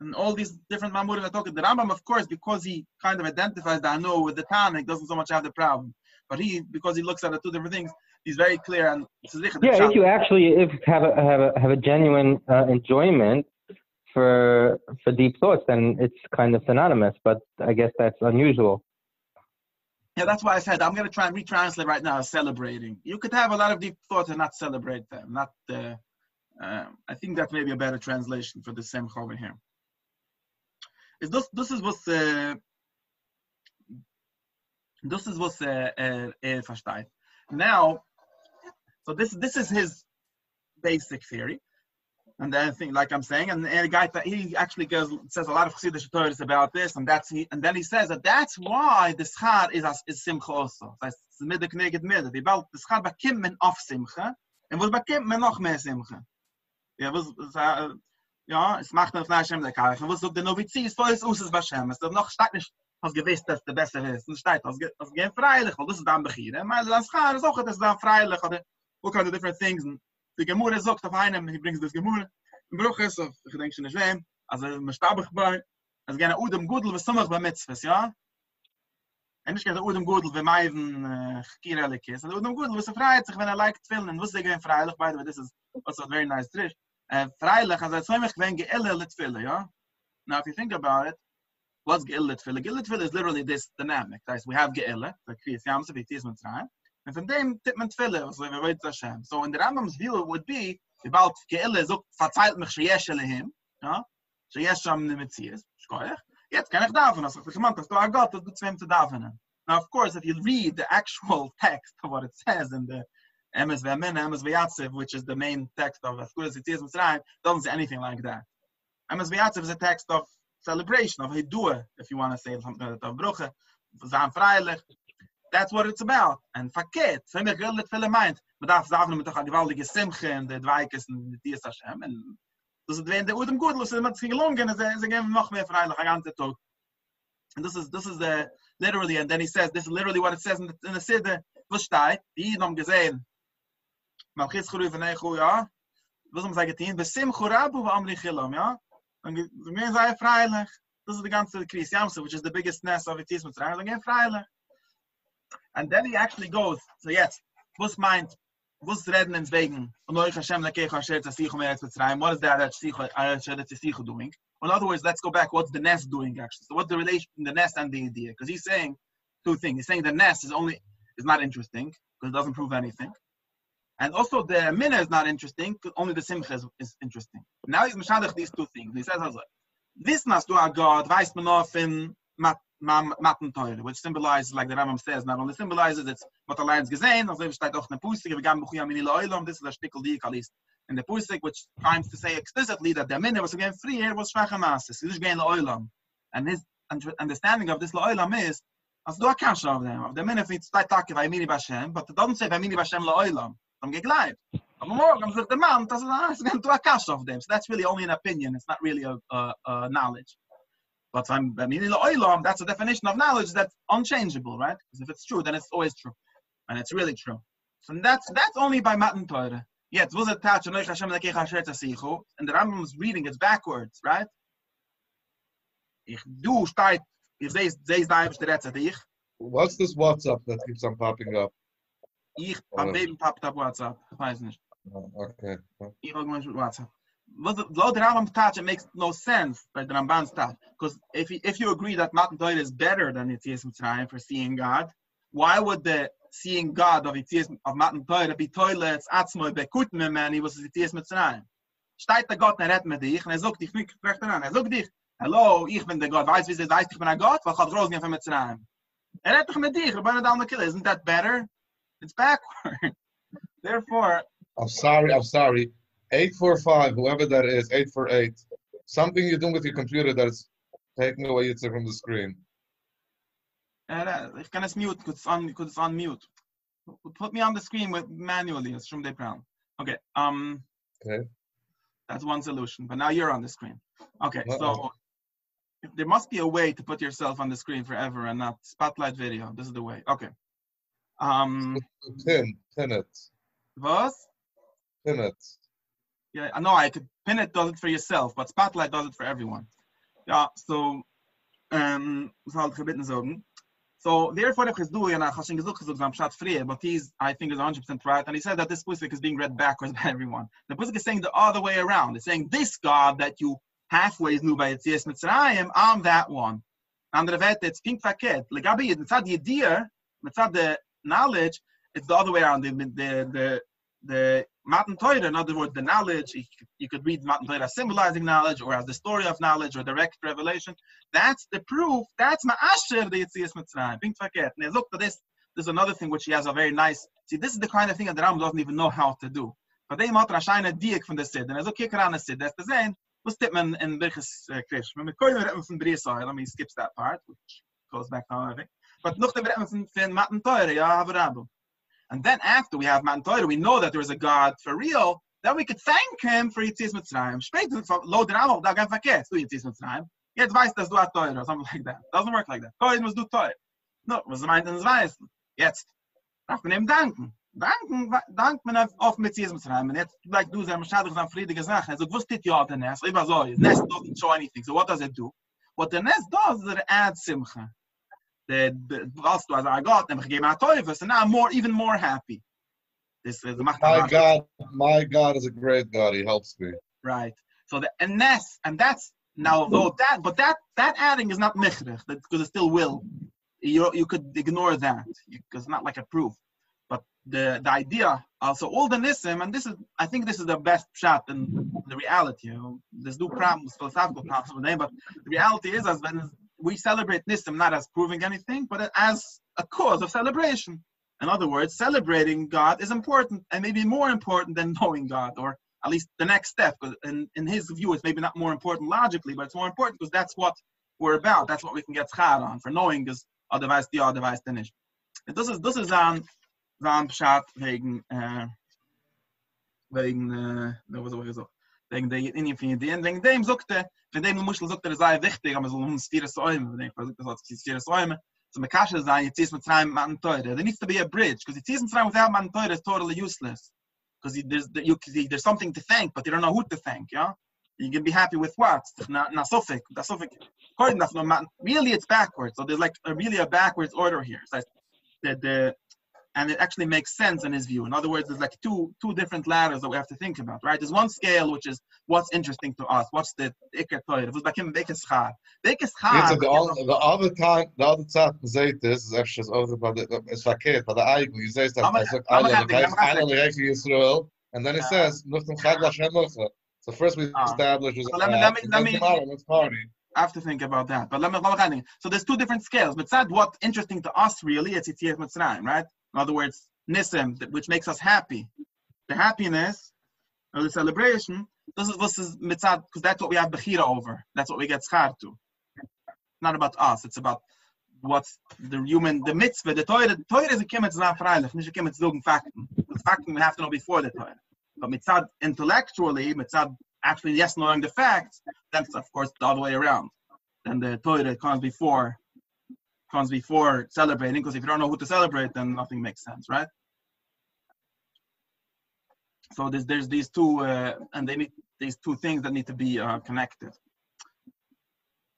And all these different Mamurim are talking. The Rambam, of course, because he kind of identifies the Anu with the Tanakh, doesn't so much have the problem. But because he looks at the two different things, he's very clear and yeah. If you actually have a genuine enjoyment for deep thoughts, then it's kind of synonymous. But I guess that's unusual. Yeah, that's why I said I'm going to try and retranslate right now as celebrating. You could have a lot of deep thoughts and not celebrate them. I think that may be a better translation for the Simcha over here. This is what's versteht. Now, so this is his basic theory, and then I think, like I'm saying, and the guy that he actually says a lot of Chassidish Torahs about this, and then he says that's why the schar is simcha also. That's midde kneged midde. Die bald the schar bekommt man auf simcha, and was bekommt man noch mehr simcha. Yeah, Ja, es macht auf Hashem der Karach. Was sagt der Lowy ist voll ist us Hashem. Es noch steht nicht, was gewiss, dass der besser ist. Es steht, als gehen freilich, weil das ist dann beginnen. Aber das kann es auch, das dann freilich, oder all kind of different things. Und die Gemurre sagt auf einem, he brings das Gemurre. Im Bruch ist, auf, ich denke schon nicht wem, also man stabig bei, also gerne Udem Gudel, was sommer bei Mitzvahs, ja? En ich gerne Udem Gudel, wenn meiden Kiralik ist. Und Udem Gudel, was freut sich, wenn liked filmen, was gehen freilich, by the way, this is also very nice trick. Freilich, also es soll wenn geille litfille, ja? Now, if you think about it, what's geille litfille? Geille litfille is literally this dynamic. That is, we have geille, like Kriyas Yamsuf, Yitzias Mitzrayim, and from them, Tipman Tfille, so we wait Hashem. So in the Rambam's view, it would be about geille, so verzeiht mich sheyesh elehim, ja? Sheyesh sham nemetzias, shkoyach. Jetzt kann ich davon, also ich meinte, dass du Gott, dass du zwem zu davon. Now, of course, if you read the actual text of what it says in the Emes ve'amin, Emes ve'yatziv, which is the main text of Askuras Yitzias Mitzrayim, doesn't say anything like that. Emes ve'yatziv is a text of celebration, of hidua, if you want to say something of bruche, zam freilich. That's what it's about. And faket, so mir grillet viele meint, man darf sagen, mit doch a gewaltige Simche und der Dweikes und die ist Hashem. Und das ist wenn der Udem Gudel, so mit gelungen, sie geben noch mehr freilich, ein ganzer Tag. And this is the literally, and then he says, this is literally what it says in the Siddur, was steht, die haben gesehen, Malchis Churu v'neichu, ja? Was haben sie getan? Besimchu rabu v'amri chilam, ja? Und wir sagen freilich. Das ist die ganze Kriyas Yamsuf, which is the biggest nest of Yitzias Mitzrayim. Again, freilich. And then he actually goes, so yes, was meint, was reden ins Wegen? Und euch Hashem lekecha asher tzasichu me'eretz Mitzrayim. What is that asher tzasichu doing? In other words, let's go back. What's the nest doing actually? So what's the relation between the nest and the idea? Because he's saying two things. He's saying the nest is not interesting because it doesn't prove anything. And also the minna is not interesting, only the simcha is interesting. Now he's meshadach these two things. He says, this nas du a God, weist man auf in Matan Teure, which symbolizes, like the Rambam says, not only symbolizes, it's what the lines gesehen, also steht auch in der Pusik, wir gaben Buchia Mini Lo'olam, this is a shtickle diik, at least in the Pusik, which tries to say explicitly that the minna was again free here, was schwache Mases, he was again Lo'olam. And his understanding of this Lo'olam is, as du a kasha of them, of the minna, it's like talking by Mini Bashem, but it doesn't say by Mini Bashem Lo'olam. I'm geglaubt. Aber morgen sagt der Mann, das ist going to a cash of them. So that's really only an opinion. It's not really a knowledge. But I mean, in the oilam, that's a definition of knowledge that's unchangeable, right? Because if it's true, then it's always true, and it's really true. So that's only by Matan Torah. Yet, was it touch and Hashem lekecha asher tzasichu? And the Rambam is reading it backwards, right? What's this WhatsApp that keeps on popping up? Ich beim Leben pappt ab WhatsApp. Ich weiß nicht. Okay. Ich irgendwann mit WhatsApp. Laut Rambam touch, it makes no sense by the Ramban's touch. Because if you agree that Matan Torah is better than Yitzias Mitzrayim for seeing God, why would the seeing God of Matan Torah be toilets atzmoi bekuten memani was Yitzias Mitzrayim? Steht der Gott, redt mit dich, und sagt dich nicht, fragt an, sagt dich, hallo, ich bin der Gott, weißt wie sie heißt, ich bin ein Gott, weil ich habe rausgehen von Mitzrayim. Redt doch mit dich, isn't that better? It's backward. Therefore, I'm sorry. 845, whoever that is, 848. Something you're doing with your computer that's taking away Yitzchok from the screen. Ich kann es mute, could it's on mute. Put me on the screen manually, it's from the brown. Okay. Okay. That's one solution. But now you're on the screen. Okay, so there must be a way to put yourself on the screen forever and not spotlight video. This is the way. Okay. Pin it. Was? Pin it. Yeah, I know I could pin it, does it for yourself, but Spotlight does it for everyone. Yeah, so, so therefore, if Chasdui, and I have gesagt, but I think is 100% right, and he said that this pusik is being read backwards by everyone. The pusik is saying the other way around. It's saying this God that you halfway knew by Yitzias Mitzrayim, I'm that one. And the vet, it's pink faket. Legabi, it's not the idea, it's not the knowledge, it's the other way around. The Matan Torah, in other words, the knowledge, you could read Matan Torah as symbolizing knowledge or as the story of knowledge or direct revelation. That's the proof. That's Ma'asher, the Yitzias Mitzrayim. Think forget. And look at this. There's another thing which he has a very nice. See, this is the kind of thing that the Rambam doesn't even know how to do. But they matter a shine diak from the Sid. And as a kicker on the Sid, that's the same. Was Tipman in Birchis Krish. Let me skip that part, which goes back to everything. But look at the Matan Torah, yeah, have a Rambam. And then after we have Matan Torah, we know that there is a God for real. then we could thank him for Yetzias Mitzrayim. Später, laut der Rambam, da kein Verkehr, du Yetzias Mitzrayim. Jetzt weißt dass du hast Teure, or something like that. Doesn't work like that. Koid musst du Teure. No, was meint denn das weißen? Jetzt darf man ihm danken. Dankt man auf Yetzias Mitzrayim. Und jetzt, like du, sehr schadig, sehr friedige Sache. Also, was tut ja der Nest? Immer so, the nest doesn't show anything. So what does it do? What the nest does is it adds simcha. Was du, also I got them, gegeben a Teufel, so now I'm even more happy. My God is a great God. He helps me. Right. So and that's now though that adding is not michrich, because it still will. You could ignore that because it's not like a proof. But the idea also all the nisim, and I think this is the best shot in the reality. There's no problems, philosophical problems with them, but the reality is as when we celebrate nisim not as proving anything, but as a cause of celebration. In other words, celebrating God is important, and maybe more important than knowing God, or at least the next step. Because in his view, it's maybe not more important logically, but it's more important because that's what we're about. That's what we can get schar on for knowing is otherwise the otherwise nicht. And this is an Pshat wegen der Indien von Ideen. Wegen dem sagte, von dem Muschel sagte, es sei wichtig, aber so vier Säume, wenn ich versuche, das hat vier Säume. So Mekasha is saying Yetzias Mitzrayim Matan Torah. There needs to be a bridge because Yetzias Mitzrayim without Matan Torah is totally useless. Because there's something to thank, but you don't know who to thank. Yeah, you can be happy with what? Nasofik. Really, it's backwards. So there's like really a backwards order here. So and it actually makes sense in his view. In other words, there's like two different ladders that we have to think about, right? There's one scale which is what's interesting to us. What's the Iker Torah? It was like him Bekeschar. The other time we say this is actually over it's verkehrt, but the Eigel, you say that Israel, and then it says, so first we establish let's party. I have to think about that. But let me so there's two different scales. But what's interesting to us really, it's Yetzias Mitzrayim, right? In other words, Nisim, which makes us happy. The happiness or the celebration, this is Mitzad, because that's what we have Bechira over. That's what we get schar to. It's not about us, it's about what's the mitzvah, the Torah. The Torah is a kimetz not freilich, nicht a kimetz zogen Fakten. The Fakten we have to know before the Torah. But Mitzad intellectually, Mitzad actually yes knowing the facts, that's of course the other way around. Then the Torah comes before celebrating, because if you don't know who to celebrate, then nothing makes sense, right? So there's these two, and they need these two things that need to be connected.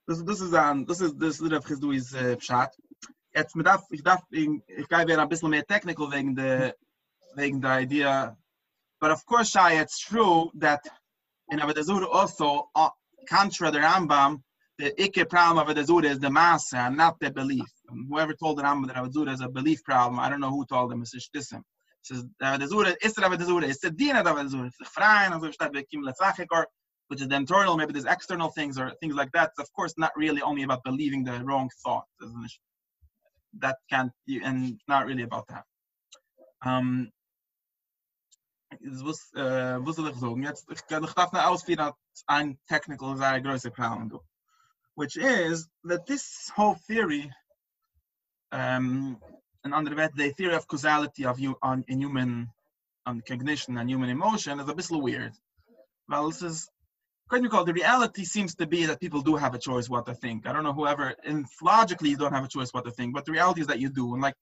This is Rav Chasdai's Pshat. Jetzt ich gehe wieder ein bisschen mehr technical wegen der idea, but of course, Shai, it's true that in Avodah Zarah also, contra the Rambam, the Ikke problem of Avodah Zarah is the Maaseh and not the belief. And whoever told the Rambam that Avodah Zarah is a belief problem, I don't know who told them. It's Shtissim. It says Avodah Zarah is Avodah Zarah. It's the Din of Avodah Zarah. It's the Chrein, as we've said, which is the internal. Maybe there's external things or things like that. It's of course not really only about believing the wrong thought. That can't, and not really about that. Was soll ich sagen? Jetzt, ich darf noch ausführen, ein technical, sehr großer Problem, which is that this whole theory, and under the theory of causality in human cognition and human emotion is a bit weird. Well, this is, the reality seems to be that people do have a choice what to think. I don't know whoever, and logically you don't have a choice what to think, but the reality is that you do, and like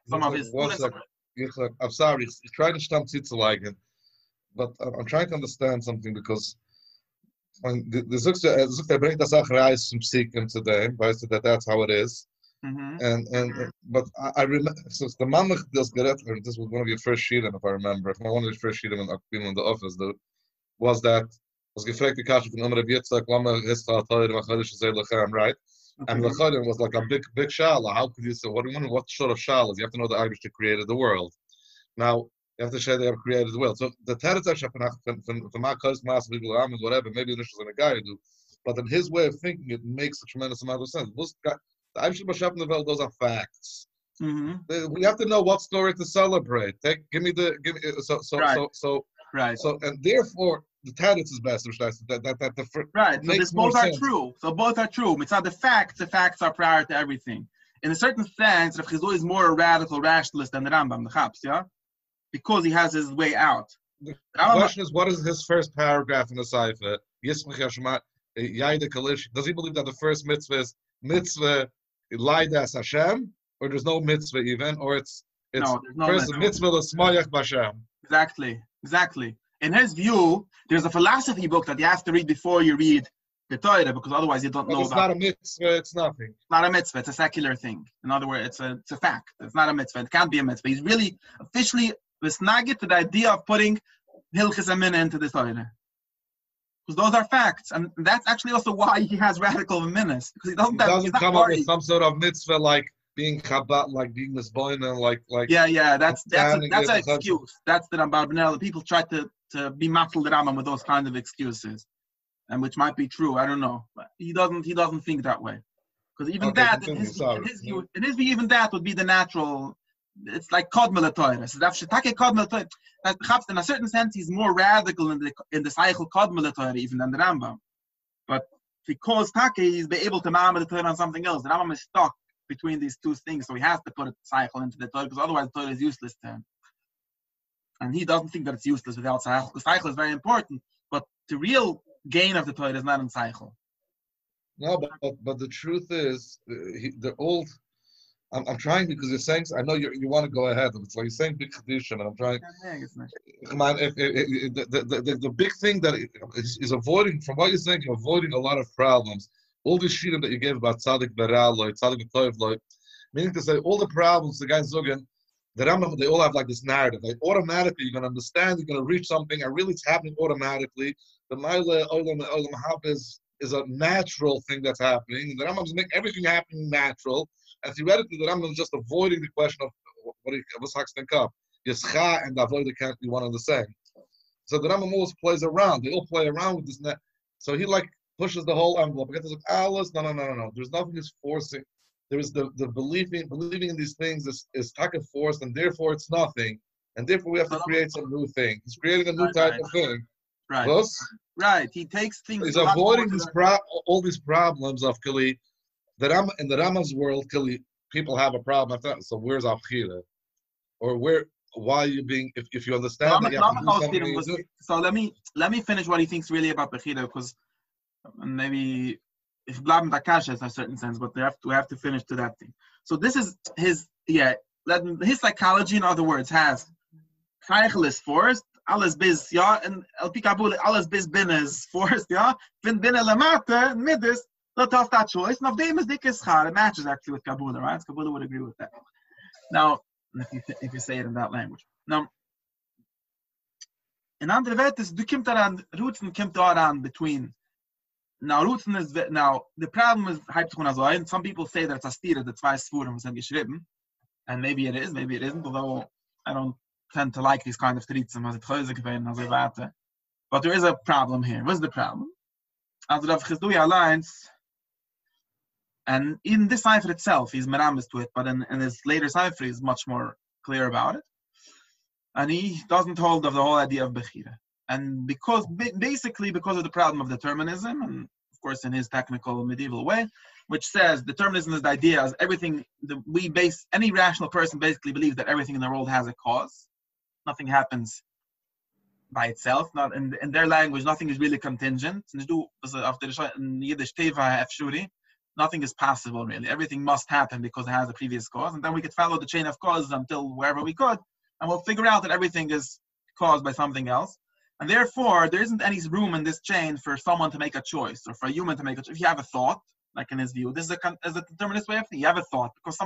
some of his... I'm sorry, ich try to stamp zu liken, but I'm trying to understand something because when the Zukta bringt das auch reis zum Sikkim today, weißt du, that's how it is. And but I remember, so the Mamach das gerät, and this was one of your first Shirim, if I remember, one of the first Shirim in the office, was that, was gefragt die Kasche von Umar Yitzchok, Lama Hisra Toyer, Machadish Zeh Lechem, right? And Lechadim was like a big shala. How could you say, what sort of shala is? You have to know the Irish that created the world. Now, you have to say they have created the world. So the Teretz from my cousin, whatever, maybe this is in a guy to do, but in his way of thinking, it makes a tremendous amount of sense. The Irish Bashap in the world, those are facts. We have to know what story to celebrate. Right. So, and therefore, the Teretz is best. Right. So both are true. So both are true. It's not the facts are prior to everything. In a certain sense, Rav Chasdai is more a radical rationalist than the Rambam, the Chaps, yeah? Because he has his way out. The question is, what is his first paragraph in the Seifer? Does he believe that the first mitzvah is mitzvah Lidas Hashem, or there's no mitzvah even, or it's no, there's no first mitzvah l'smayach b'Hashem? Exactly. In his view, there's a philosophy book that you have to read before you read the Torah, because otherwise you don't know it's not a mitzvah, it's nothing. It's not a mitzvah, it's a secular thing. In other words, it's a fact. It's not a mitzvah. It can't be a mitzvah. He's really officially misnagit to the idea of putting Hilchis Amina into the Torah. Because those are facts. And that's actually also why he has radical minas. Because he doesn't come up with some sort of mitzvah like being Chabad, like being Misboina, like yeah, that's an excuse. That's the Ramban Benel. People try to be matzel the Rambam with those kind of excuses. And which might be true, I don't know. But he doesn't think that way. Because even in his view, even that would be the natural. It's like Kodmel Torah. So that's Kodmel Torah. Perhaps in a certain sense, he's more radical in the Cycle Kodmel Torah even than the Rambam. But because he's be able to ma'amad the Torah on something else. The Rambam is stuck between these two things, so he has to put a Cycle into the Torah, because otherwise the Torah is useless to him. And he doesn't think that it's useless without Cycle, because Cycle is very important. But the real gain of the Torah is not in Cycle. No, but the truth is, I'm trying, because you're saying, I know you want to go ahead, it's like you're saying big Kedusha, and I'm trying. Come on, the big thing that is avoiding, from what you're saying, you're avoiding a lot of problems. All the shirim that you gave about Tzadik Beral, Tzadik B'Toiv, meaning to say, all the problems, the guys Zogan, the Rambam, they all have like this narrative. Like automatically, you're going to understand, you're going to reach something, and really it's happening automatically. The Maila Olam Hab is a natural thing that's happening. The Rambam's making everything happen natural. And theoretically, the Rambam is just avoiding the question of what's Haxton Cup. Yischa and Avodah can't be one and the same. So the Rambam always plays around. They all play around with this net. So he like pushes the whole envelope. No. There's nothing he's forcing. There is the believing in these things is taka forced, and therefore it's nothing. And therefore we have to create some new thing. He's creating a new type of thing. Right. Plus, right. He takes things. He's avoiding all these problems of Kali. In the Rama's world, Kali, people have a problem. So where's Avchira? Or why are you being? If you understand that you have to do something. So let me finish what he thinks really about Bechira, because maybe if bleiben da kasha in a certain sense, but we have to finish to that thing. So this is his psychology, in other words, has Chaychel is forced, alles bis and El Pikabul alles bis bin is forced, Bin lamata midis, not off that choice. And of them is dikis char. It matches actually with Kabbalah, right? Kabbalah would agree with that. Now, if you say it in that language. Now, in andere Welt is, du kommt daran, Rutzen kommt daran between. Now, Rutzen is, the problem is, and some people say that it's a stira, the zwei Sfurim was geschrieben, and maybe it is, maybe it isn't, although I don't tend to like these kind of tritzim, but there is a problem here. What's the problem? Also, Rav Chesdui Alliance, and in this cipher itself, he's meramis to it, but in his later cipher, he's much more clear about it. And he doesn't hold of the whole idea of Bechira. And basically because of the problem of determinism, and of course in his technical medieval way, which says determinism is the idea as everything, any rational person basically believes that everything in the world has a cause. Nothing happens by itself. Not in their language, nothing is really contingent. In Yiddish teva efshuri, nothing is possible really. Everything must happen because it has a previous cause, and then we could follow the chain of causes until wherever we could, and we'll figure out that everything is caused by something else. And therefore, there isn't any room in this chain for someone to make a choice, or for a human to make a choice. If you have a thought, like in his view, this is a determinist way of thinking. You have a thought because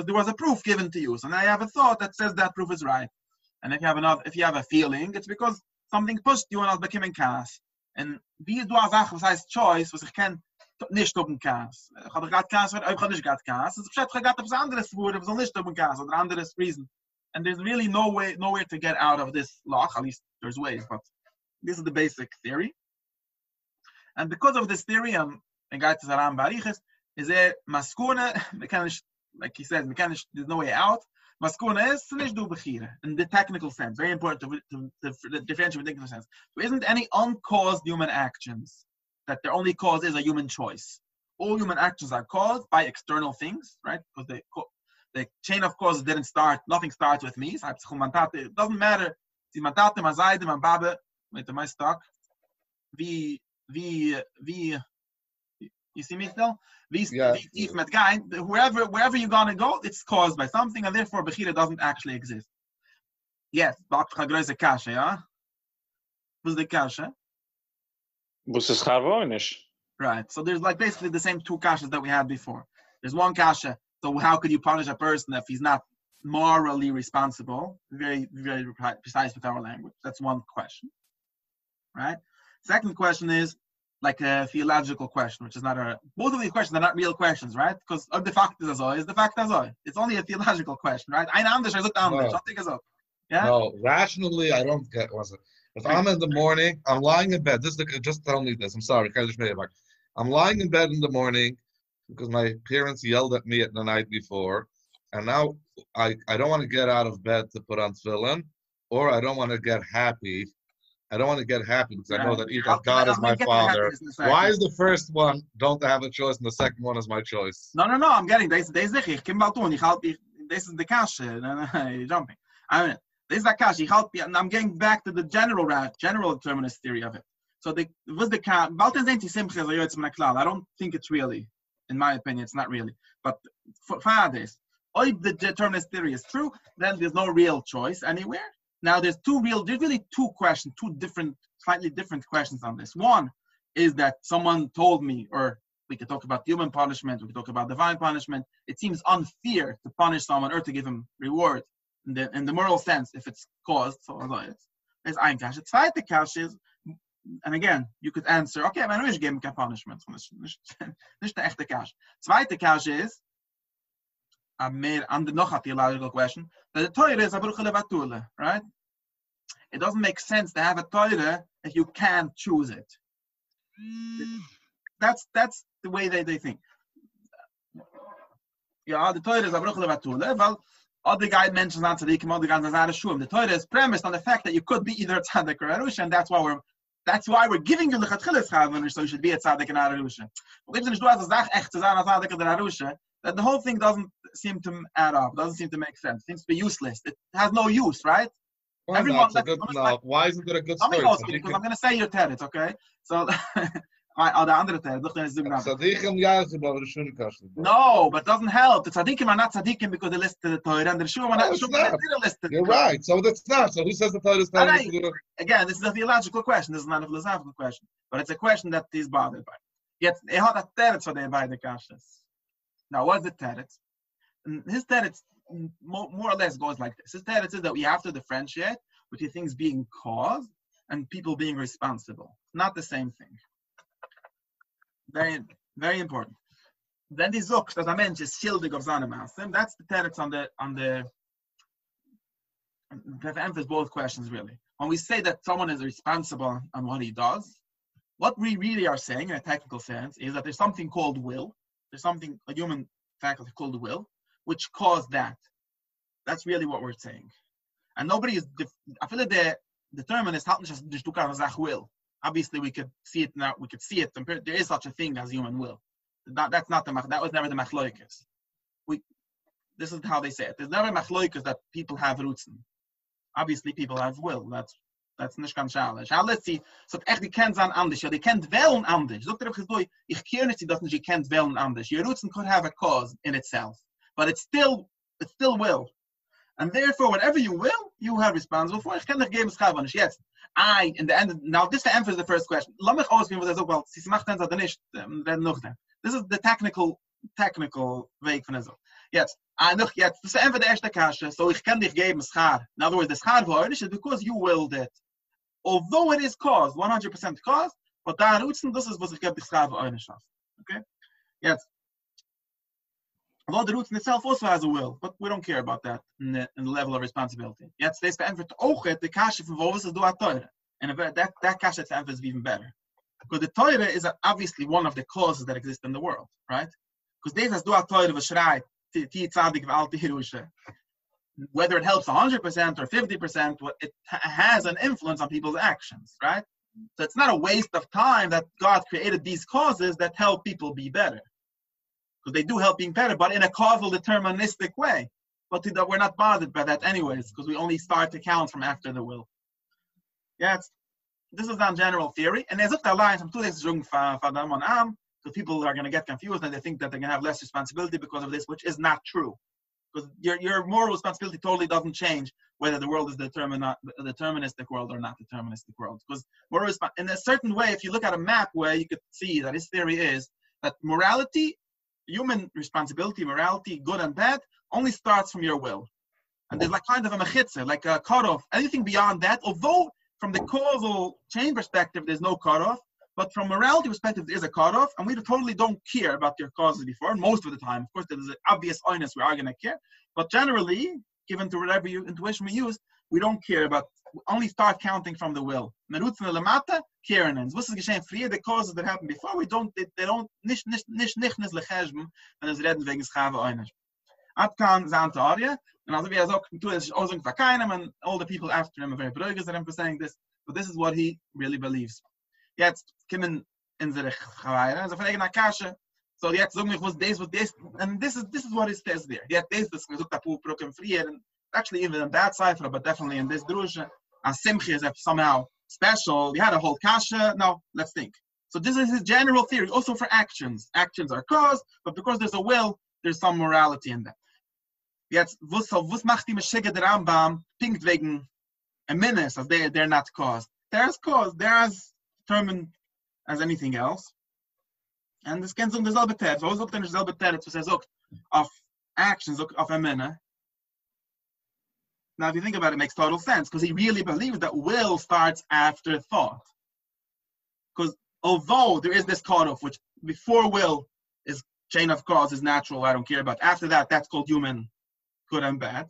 there was a proof given to you. So now you have a thought that says that proof is right. And if you have a feeling, it's because something pushed you and became in chaos. And wie du sagst, was heißt choice, was ich kann nicht oben chaos. Ich habe gerade chaos, ich habe nicht gerade chaos. Es beschreibt gerade etwas anderes wurde, was nicht oben chaos oder anderes reason. And there's really nowhere to get out of this law. At least there's ways, but this is the basic theory. And because of this theory, there's maskuna, like he says, there's no way out. Maskuna is nicht du bechira in the technical sense. Very important to differentiate in the technical sense. There isn't any uncaused human actions that their only cause is a human choice. All human actions are caused by external things, right? Because the chain of causes didn't start, nothing starts with me. It doesn't matter. Sie man tate, man seide, man babe, mit dem Stock. Wie, you see me still? If met guy, wherever you're gonna go, it's caused by something, and therefore Bechira doesn't actually exist. Yes, but große Kasche, ja? Was the Kasche? מבוסס harmonisch. Right. So there's like basically the same two kashas that we had before. There's one kasha. So how could you punish a person if he's not morally responsible? Very, very precise with our language. That's one question. Right. Second question is like a theological question, which is not a. Both of these questions are not real questions, right? Because the fact is the fact is. It's only a theological question, right? Ein anders, look anders. Yeah. No, rationally, I don't get. If I'm in the morning, I'm lying in bed. Just tell me this. I'm sorry, I'm lying in bed in the morning because my parents yelled at me at the night before, and now I don't want to get out of bed to put on tefillin, or I don't want to get happy. I don't want to get happy because I know that God is my father. Why is the first one don't have a choice and the second one is my choice? No. I'm getting this. This is the cash. You're jumping. I mean. This is Akash. I'm getting back to the general determinist theory of it. So I don't think it's really, in my opinion, it's not really. But for this, if the determinist theory is true, then there's no real choice anywhere. Now there's really two questions, slightly different questions on this. One is that someone told me, or we could talk about human punishment, we could talk about divine punishment. It seems unfair to punish someone or to give him reward. In the moral sense, if it's caused, so it's ein Kash. The zweite Kash is, and again, you could answer, okay, man, ich gebe kein punishment. Nicht der echte Kash. Zweite Kash is, noch a theological question, that the Torah is a bruch levatule, right? It doesn't make sense to have a Torah if you can't choose it. That's the way they think. Yeah, the Torah is a bruch levatule, well, other guy mentions on tzaddikim, other guys are shum. The Torah is premised on the fact that you could be either a tzaddik or a rusha, and that's why we're giving you the lechatchilas chavanish, so you should be a tzaddik and not a rusha. But if you do as a zach echt to zan a tzaddik or a rusha, that the whole thing doesn't seem to add up, doesn't seem to make sense. It seems to be useless. It has no use, right? Well, everyone. Why isn't it a good story? Because I'm going to say your teretz, okay? So. The andere Teil. No, but it doesn't help. The tzaddikim are not tzaddikim because they listen to the Torah, and the Rishuim are not because they didn't listen to the Torah. You're right. So that's not. So who says the Torah is telling us to do it? Again, this is a theological question. This is not a philosophical question. But it's a question that he's bothered by. Yet, he had a teretz for the by the kashas. Now, what's the teretz? His teretz more or less goes like this. His teretz is that we have to differentiate between things being caused and people being responsible. Not the same thing. Very, very important. Then the zok that I mentioned is shildig of zanemasim. That's the teretz on the. To emphasize both questions really. When we say that someone is responsible on what he does, what we really are saying in a technical sense is that there's something called will. There's something, a human faculty called will, which caused that. That's really what we're saying. And nobody is. I feel that the determinist just will. Obviously, we could see it now. We could see it. There is such a thing as human will. That's not that was never the machloikas. This is how they say it. There's never machloikas that people have roots in. Obviously, people have will. That's nicht ganz schalisch. Let's see. So echt, die kennt sein anders. Ja, die kennt wählen anders. Look at it. Ich kenne nicht, dass die kennt wählen anders. Your roots could have a cause in itself, but it's still will. And therefore, whatever you will, you are responsible for. Ich kann nicht geben Schavanisch. Yes. In the end, now this to emphasize the first question. Lass mich ausgehen, was well, sie macht dann oder nicht, werden noch dann. This is the technical Weg von so. Jetzt, noch jetzt, das ist einfach der erste Kasche. So, ich kann dich geben Schar. In other words, the Schar for is because you willed it. Although it is caused, 100% caused, but da Rutzen, this is was ich gebe dich Schar für eine Chance. Okay? Jetzt. Although the roots in itself also has a will, but we don't care about that in the level of responsibility. Jetzt steht beantwortet auch the kasha from what is do a Torah, and that kasha to emphasize even better, because the Torah is obviously one of the causes that exist in the world, right? Because this has do a Torah v'shrei ti tzadik v'al ti hirusha. Whether it helps 100% or 50%, it has an influence on people's actions, right? So it's not a waste of time that God created these causes that help people be better. Because they do help being better, but in a causal deterministic way. But we're not bothered by that anyways, because we only start to count from after the will. Yeah, this is not general theory. And there's a line from 2 days so people are going to get confused and they think that they're going to have less responsibility because of this, which is not true. Because your moral responsibility totally doesn't change whether the world is a deterministic world or not deterministic world. Because in a certain way, if you look at a map where you could see that his theory is that morality, human responsibility, morality, good and bad, only starts from your will. And there's like kind of a mechitza, like a cutoff. Anything beyond that, although from the causal chain perspective, there's no cutoff, but from morality perspective, there is a cutoff, and we totally don't care about your causes before, most of the time. Of course, there's an obvious honest we are going to care, but generally, given to whatever intuition we use, we don't care about, only start counting from the will. Merutzen lemata, kierenens. What's geschehen früher, the causes that happened before, they don't, nicht lechesben, and es reden wegen schave einisch. Atkan zan Teorie, and also we also do this also for keinem, and all the people after him are very brugges that I'm saying this, but this is what he really believes. Jetzt kommen in the Chavaira, so fragen nach Kasche, so jetzt sagen wir, was this, and this is what it says there. Yet this is gesucht a pool broken free, and actually even in that cipher, but definitely in this drusha, a simchi is somehow special. You had a whole Kasche. Now let's think. So this is his general theory, also for actions. Actions are caused, but because there's a will, there's some morality in that. Jetzt, was macht die Meshige der Rambam, pinkt wegen a menace, as they're not caused. They're as caused, they're as determined as anything else. And this kennst du derselbe Ted. So sagt er nicht derselbe Ted, was sagt of actions, of a menace. Now, if you think about it, it makes total sense, because he really believes that will starts after thought. Because although there is this cutoff, which before will is chain of cause, is natural, I don't care about. After that, that's called human, good and bad.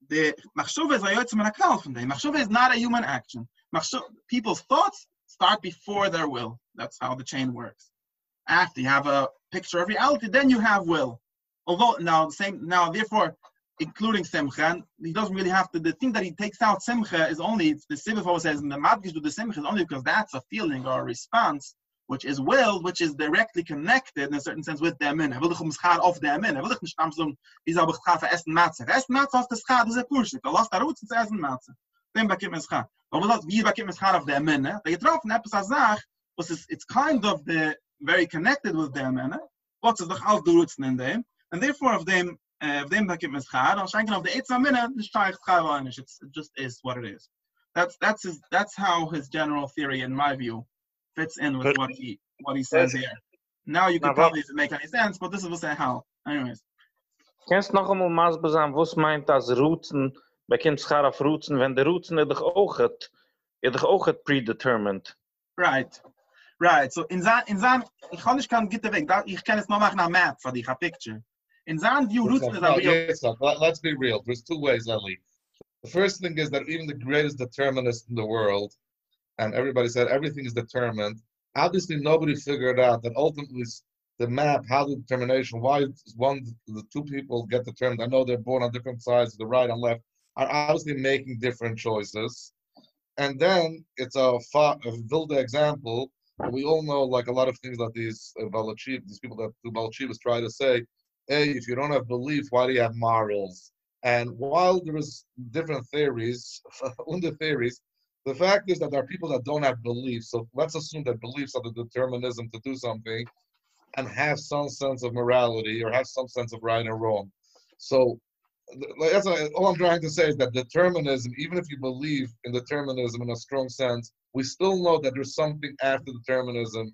The machshava is a yotze min haklal from them. Machshava is not a human action. People's thoughts start before their will. That's how the chain works. After you have a picture of reality, then you have will. Although now therefore, including simcha, he doesn't really have to. The thing that he takes out simcha is only the Sibifo says in the Madgish to the simcha is only because that's a feeling or a response, which is will, which is directly connected in a certain sense with the eminah. Will ich schar auf der eminah? Will ich nicht sagen, wie soll ich schar für essen Matze? Essen Matze auf der Schar, das ist ein Kurschik. Da lasst er raus und essen Matze. Then bakim is schar. Aber das wie bakim is schar auf der eminah? Da getroffen etwas Sach, was ist it's kind of the very connected with the eminah. What's es doch all the roots in them, and therefore of them bakim is schar. Al schenken auf der etz eminah, nicht steigt schar einisch. It just is what it is. That's how his general theory, in my view, fits in with what he says here. Now you can tell me if it makes any sense, but this is what's how. Anyways. Kennst noch einmal Masbe sagen, was meint das Rootzen, bei Kind schar auf Rootzen, wenn der Rootzen doch auch predetermined. Right. So in Zan, ich kann nicht get weg. Ich kann es noch machen a map for dich, a picture. In Zan view Rootzen is a real. Let's be real. There's two ways, Ali. The first thing is that even the greatest determinist in the world, and everybody said everything is determined. Obviously, nobody figured out that ultimately the map, how the determination, why the two people get determined. I know they're born on different sides, the right and left, are obviously making different choices. And then it's a Vilda example. We all know, like a lot of things that these people that do Balachivas try to say, hey, if you don't have belief, why do you have morals? And while there is different theories, the fact is that there are people that don't have beliefs. So let's assume that beliefs are the determinism to do something and have some sense of morality or have some sense of right and wrong. So all I'm trying to say is that determinism, even if you believe in determinism in a strong sense, we still know that there's something after determinism.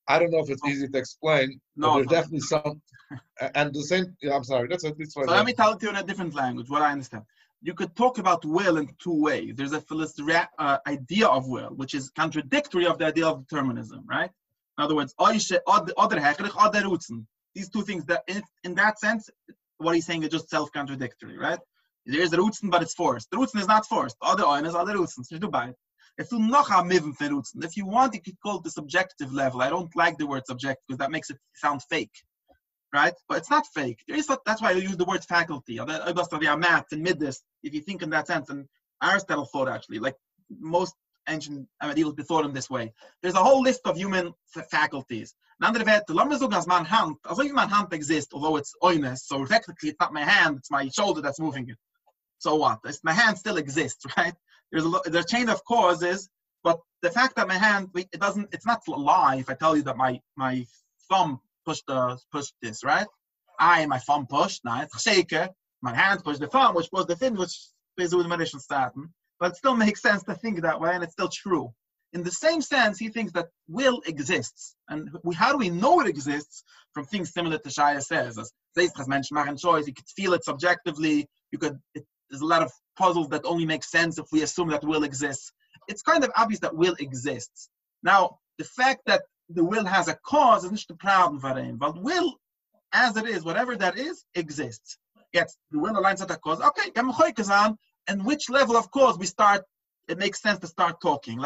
I don't know if it's easy to explain, but there's definitely some. And the same, I'm sorry, that's at least. So let me tell it to you in a different language, what I understand. You could talk about will in two ways. There's a philosophical idea of will, which is contradictory of the idea of determinism, right? In other words, these two things, that in that sense, what he's saying is just self-contradictory, right? There is the Rutzen, but it's forced. The Rutzen is not forced. Other owners are the Rutzen. If you want, you could call it the subjective level. I don't like the word subjective because that makes it sound fake. Right? But it's not fake. That's why I use the word faculty. Math and midas, if you think in that sense. And Aristotle thought actually, like most ancient ideals thought in this way. There's a whole list of human faculties. Also if my hand exists, although it's oinus, so technically it's not my hand, it's my shoulder that's moving it. So what? My hand still exists, right? There's a chain of causes, but the fact that my hand, it's not a lie if I tell you that my thumb pushed this, right? My thumb pushed, now it's shaker, my hand pushed the thumb, which was the thing, which is the meditation starting. But it still makes sense to think that way, and it's still true. In the same sense, he thinks that will exists. And how do we know it exists? From things similar to Shaya says. As Zeitchas mentioned, machen choice, you could feel it subjectively. There's a lot of puzzles that only make sense if we assume that will exists. It's kind of obvious that will exists. Now, the fact that the will has a cause is not the problem for him. But will, as it is, whatever that is, exists. Yes, the will aligns with a cause. Okay, and which level of cause we start, it makes sense to start talking.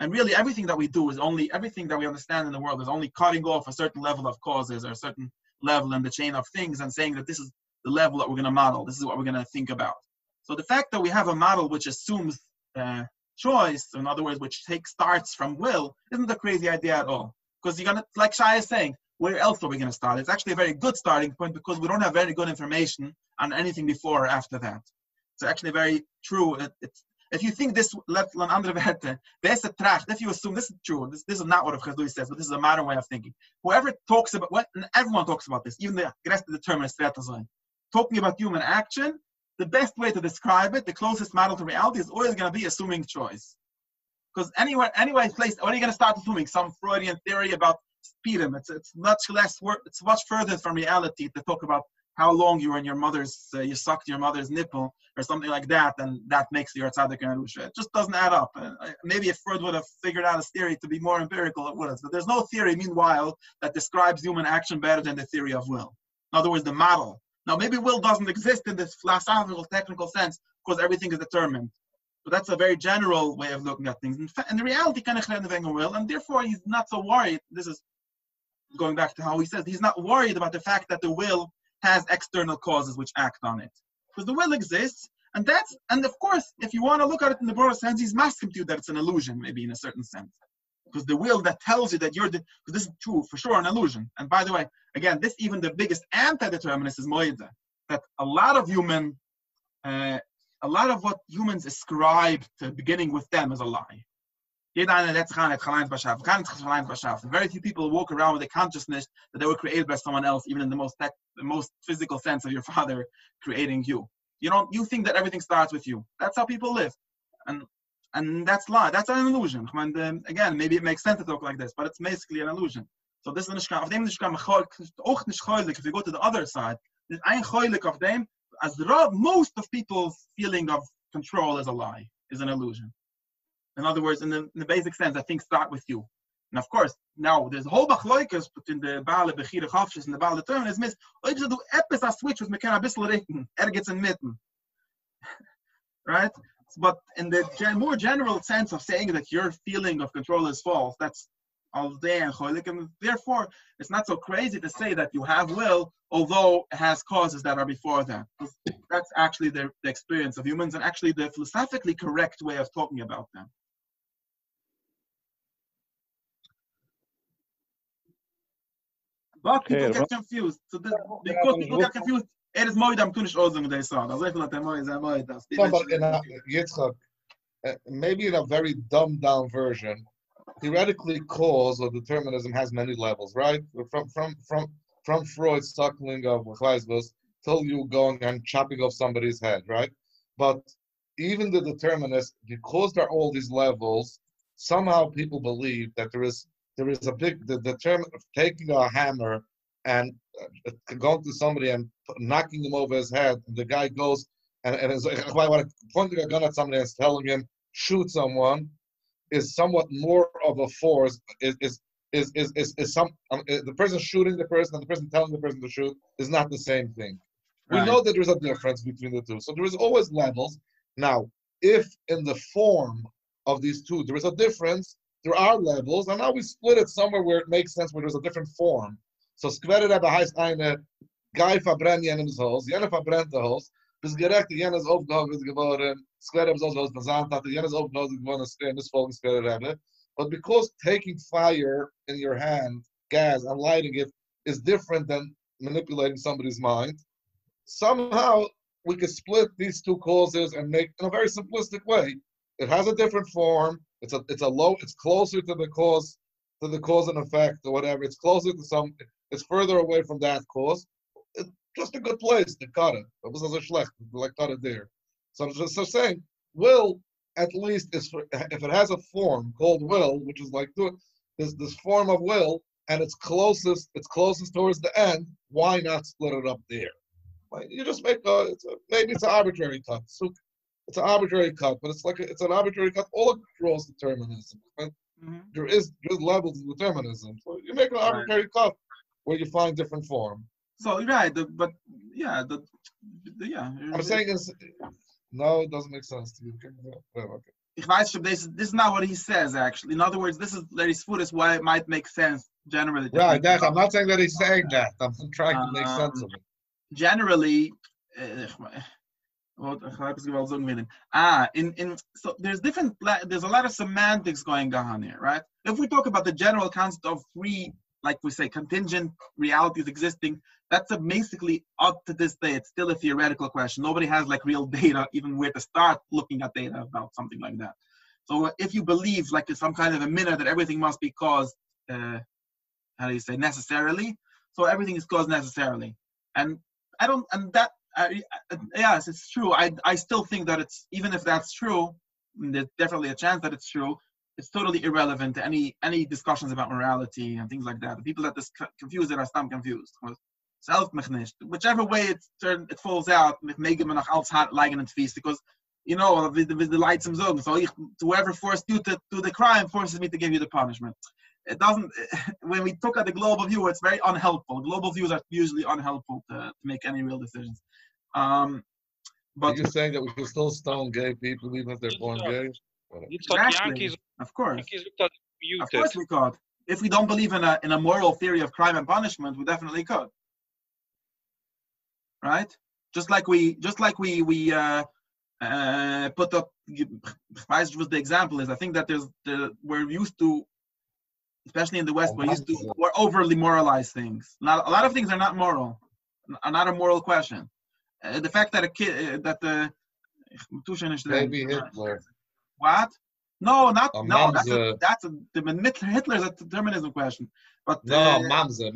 And really everything that we do is only, everything that we understand in the world is only cutting off a certain level of causes or a certain level in the chain of things and saying that this is the level that we're going to model. This is what we're going to think about. So the fact that we have a model which assumes choice, in other words, which starts from will, isn't a crazy idea at all. Because you're going to, like Shai is saying, where else are we going to start? It's actually a very good starting point because we don't have very good information on anything before or after that. It's actually very true. If you think this, if you assume this is true, this is not what Chasdui says, but this is a modern way of thinking. Whoever talks about, and everyone talks about this, even the rest of the determinists, talking about human action, the best way to describe it, the closest model to reality, is always going to be assuming choice. Because anyway, place, what are you going to start assuming? Some Freudian theory about Speedum. It's much less work. It's much further from reality to talk about how long you were in your mother's, you sucked your mother's nipple or something like that, and that makes you a tzaddik and arusha. It just doesn't add up. Maybe if Freud would have figured out a theory to be more empirical, it would have. But there's no theory, meanwhile, that describes human action better than the theory of will. In other words, the model. Now, maybe will doesn't exist in this philosophical, technical sense because everything is determined. But that's a very general way of looking at things. In the reality, kind of will, and therefore he's not so worried. This is going back to how he says he's not worried about the fact that the will has external causes which act on it. Because the will exists, and of course, if you want to look at it in the broader sense, he's masking to you that it's an illusion, maybe in a certain sense. Because the will that tells you that because this is true, for sure, an illusion. And by the way, again, even the biggest anti-determinist is Moida, that a lot of what humans ascribe to beginning with them is a lie. Very few people walk around with the consciousness that they were created by someone else, even in the most physical sense of your father creating you. You think that everything starts with you. That's how people live. And that's lie. That's an illusion. Again, maybe it makes sense to talk like this, but it's basically an illusion. So this is if you go to the other side, there's ein choilik of them, as most of people's feeling of control is a lie, is an illusion. In other words, in the basic sense, I think start with you. And of course, now there's a whole bachloikas between the Baal Bechira Chavshis and the Baal Determinism is, if you do epis a switch with mekana bissel reken, gets in mitten. Right? But in the more general sense of saying that your feeling of control is false, that's all day and choilik, and therefore it's not so crazy to say that you have will, although it has causes that are before that. That's actually the experience of humans, and actually the philosophically correct way of talking about them. But people get confused. So because people get confused, it is more than Tunish Ozung they saw. No, but in Yitzchok, maybe in a very dumbed down version, theoretically, cause or determinism has many levels, right? From Freud's suckling of Chleisbus till you going and chopping off somebody's head, right? But even the determinists, because there are all these levels, somehow people believe that there is a big taking a hammer and going to somebody and knocking him over his head, and the guy goes and is pointing a gun at somebody and telling him shoot someone is somewhat more of a force. The person shooting the person and the person telling the person to shoot is not the same thing. Right. We know that there's a difference between the two, so there is always levels. Now, if in the form of these two there is a difference, there are levels, and now we split it somewhere where it makes sense, where there's a different form. So Skverer Rebbe heißt eine Guy verbrennt jenes Haus, jene verbrennt das Haus, bis gerecht jenes aufgehoben ist geworden, Skverer Rebbe soll das versagt hatte, jenes aufgehoben ist geworden, das folgen Skverer Rebbe. But because taking fire in your hand, gas, and lighting it is different than manipulating somebody's mind, somehow we can split these two causes and make, in a very simplistic way, it has a different form. It's closer to the cause and effect or whatever. It's closer to some. It's further away from that cause. It's just a good place to cut it. It was a schlecht, like cut it there. So I'm just saying, will at least if it has a form called will, which is like this form of will, and it's closest towards the end. Why not split it up there? Like, you just make maybe it's an arbitrary cut. So it's an arbitrary cut, but it's an arbitrary cut all across determinism. Right? Mm-hmm. There's levels of determinism. So you make an arbitrary cut where you find different form. So right, I'm saying no, it doesn't make sense to you. Okay. This is not what he says, actually. In other words, this is Larry Sfutis why it might make sense generally. Right, I'm not saying that he's saying that. I'm trying to make sense of it. Generally, so there's a lot of semantics going on here, right? If we talk about the general concept of three, like we say, contingent realities existing, that's basically up to this day. It's still a theoretical question. Nobody has like real data, even where to start looking at data about something like that. So if you believe like there's some kind of a minute that everything must be caused, necessarily, so everything is caused necessarily. And yes, it's true. I still think that it's, even if that's true, there's definitely a chance that it's true. It's totally irrelevant to any discussions about morality and things like that. The people that confuse it are stam confused. Whichever way it falls out, because you know the lights and zone. So whoever forced you to do the crime forces me to give you the punishment. It doesn't. When we look at the global view, it's very unhelpful. Global views are usually unhelpful to make any real decisions. But you're saying that we can still stone gay people even if they're born gay? Exactly. Of course. Of course we could. If we don't believe in a moral theory of crime and punishment, we definitely could. Right? Just like we put up. Was the example is I think that we're used to, especially in the West, we're overly moralize things. Not a lot of things are not moral, are not a moral question. The fact that maybe Hitler. What? No, not no. That's Hitler's a determinism question. But no, Mamza.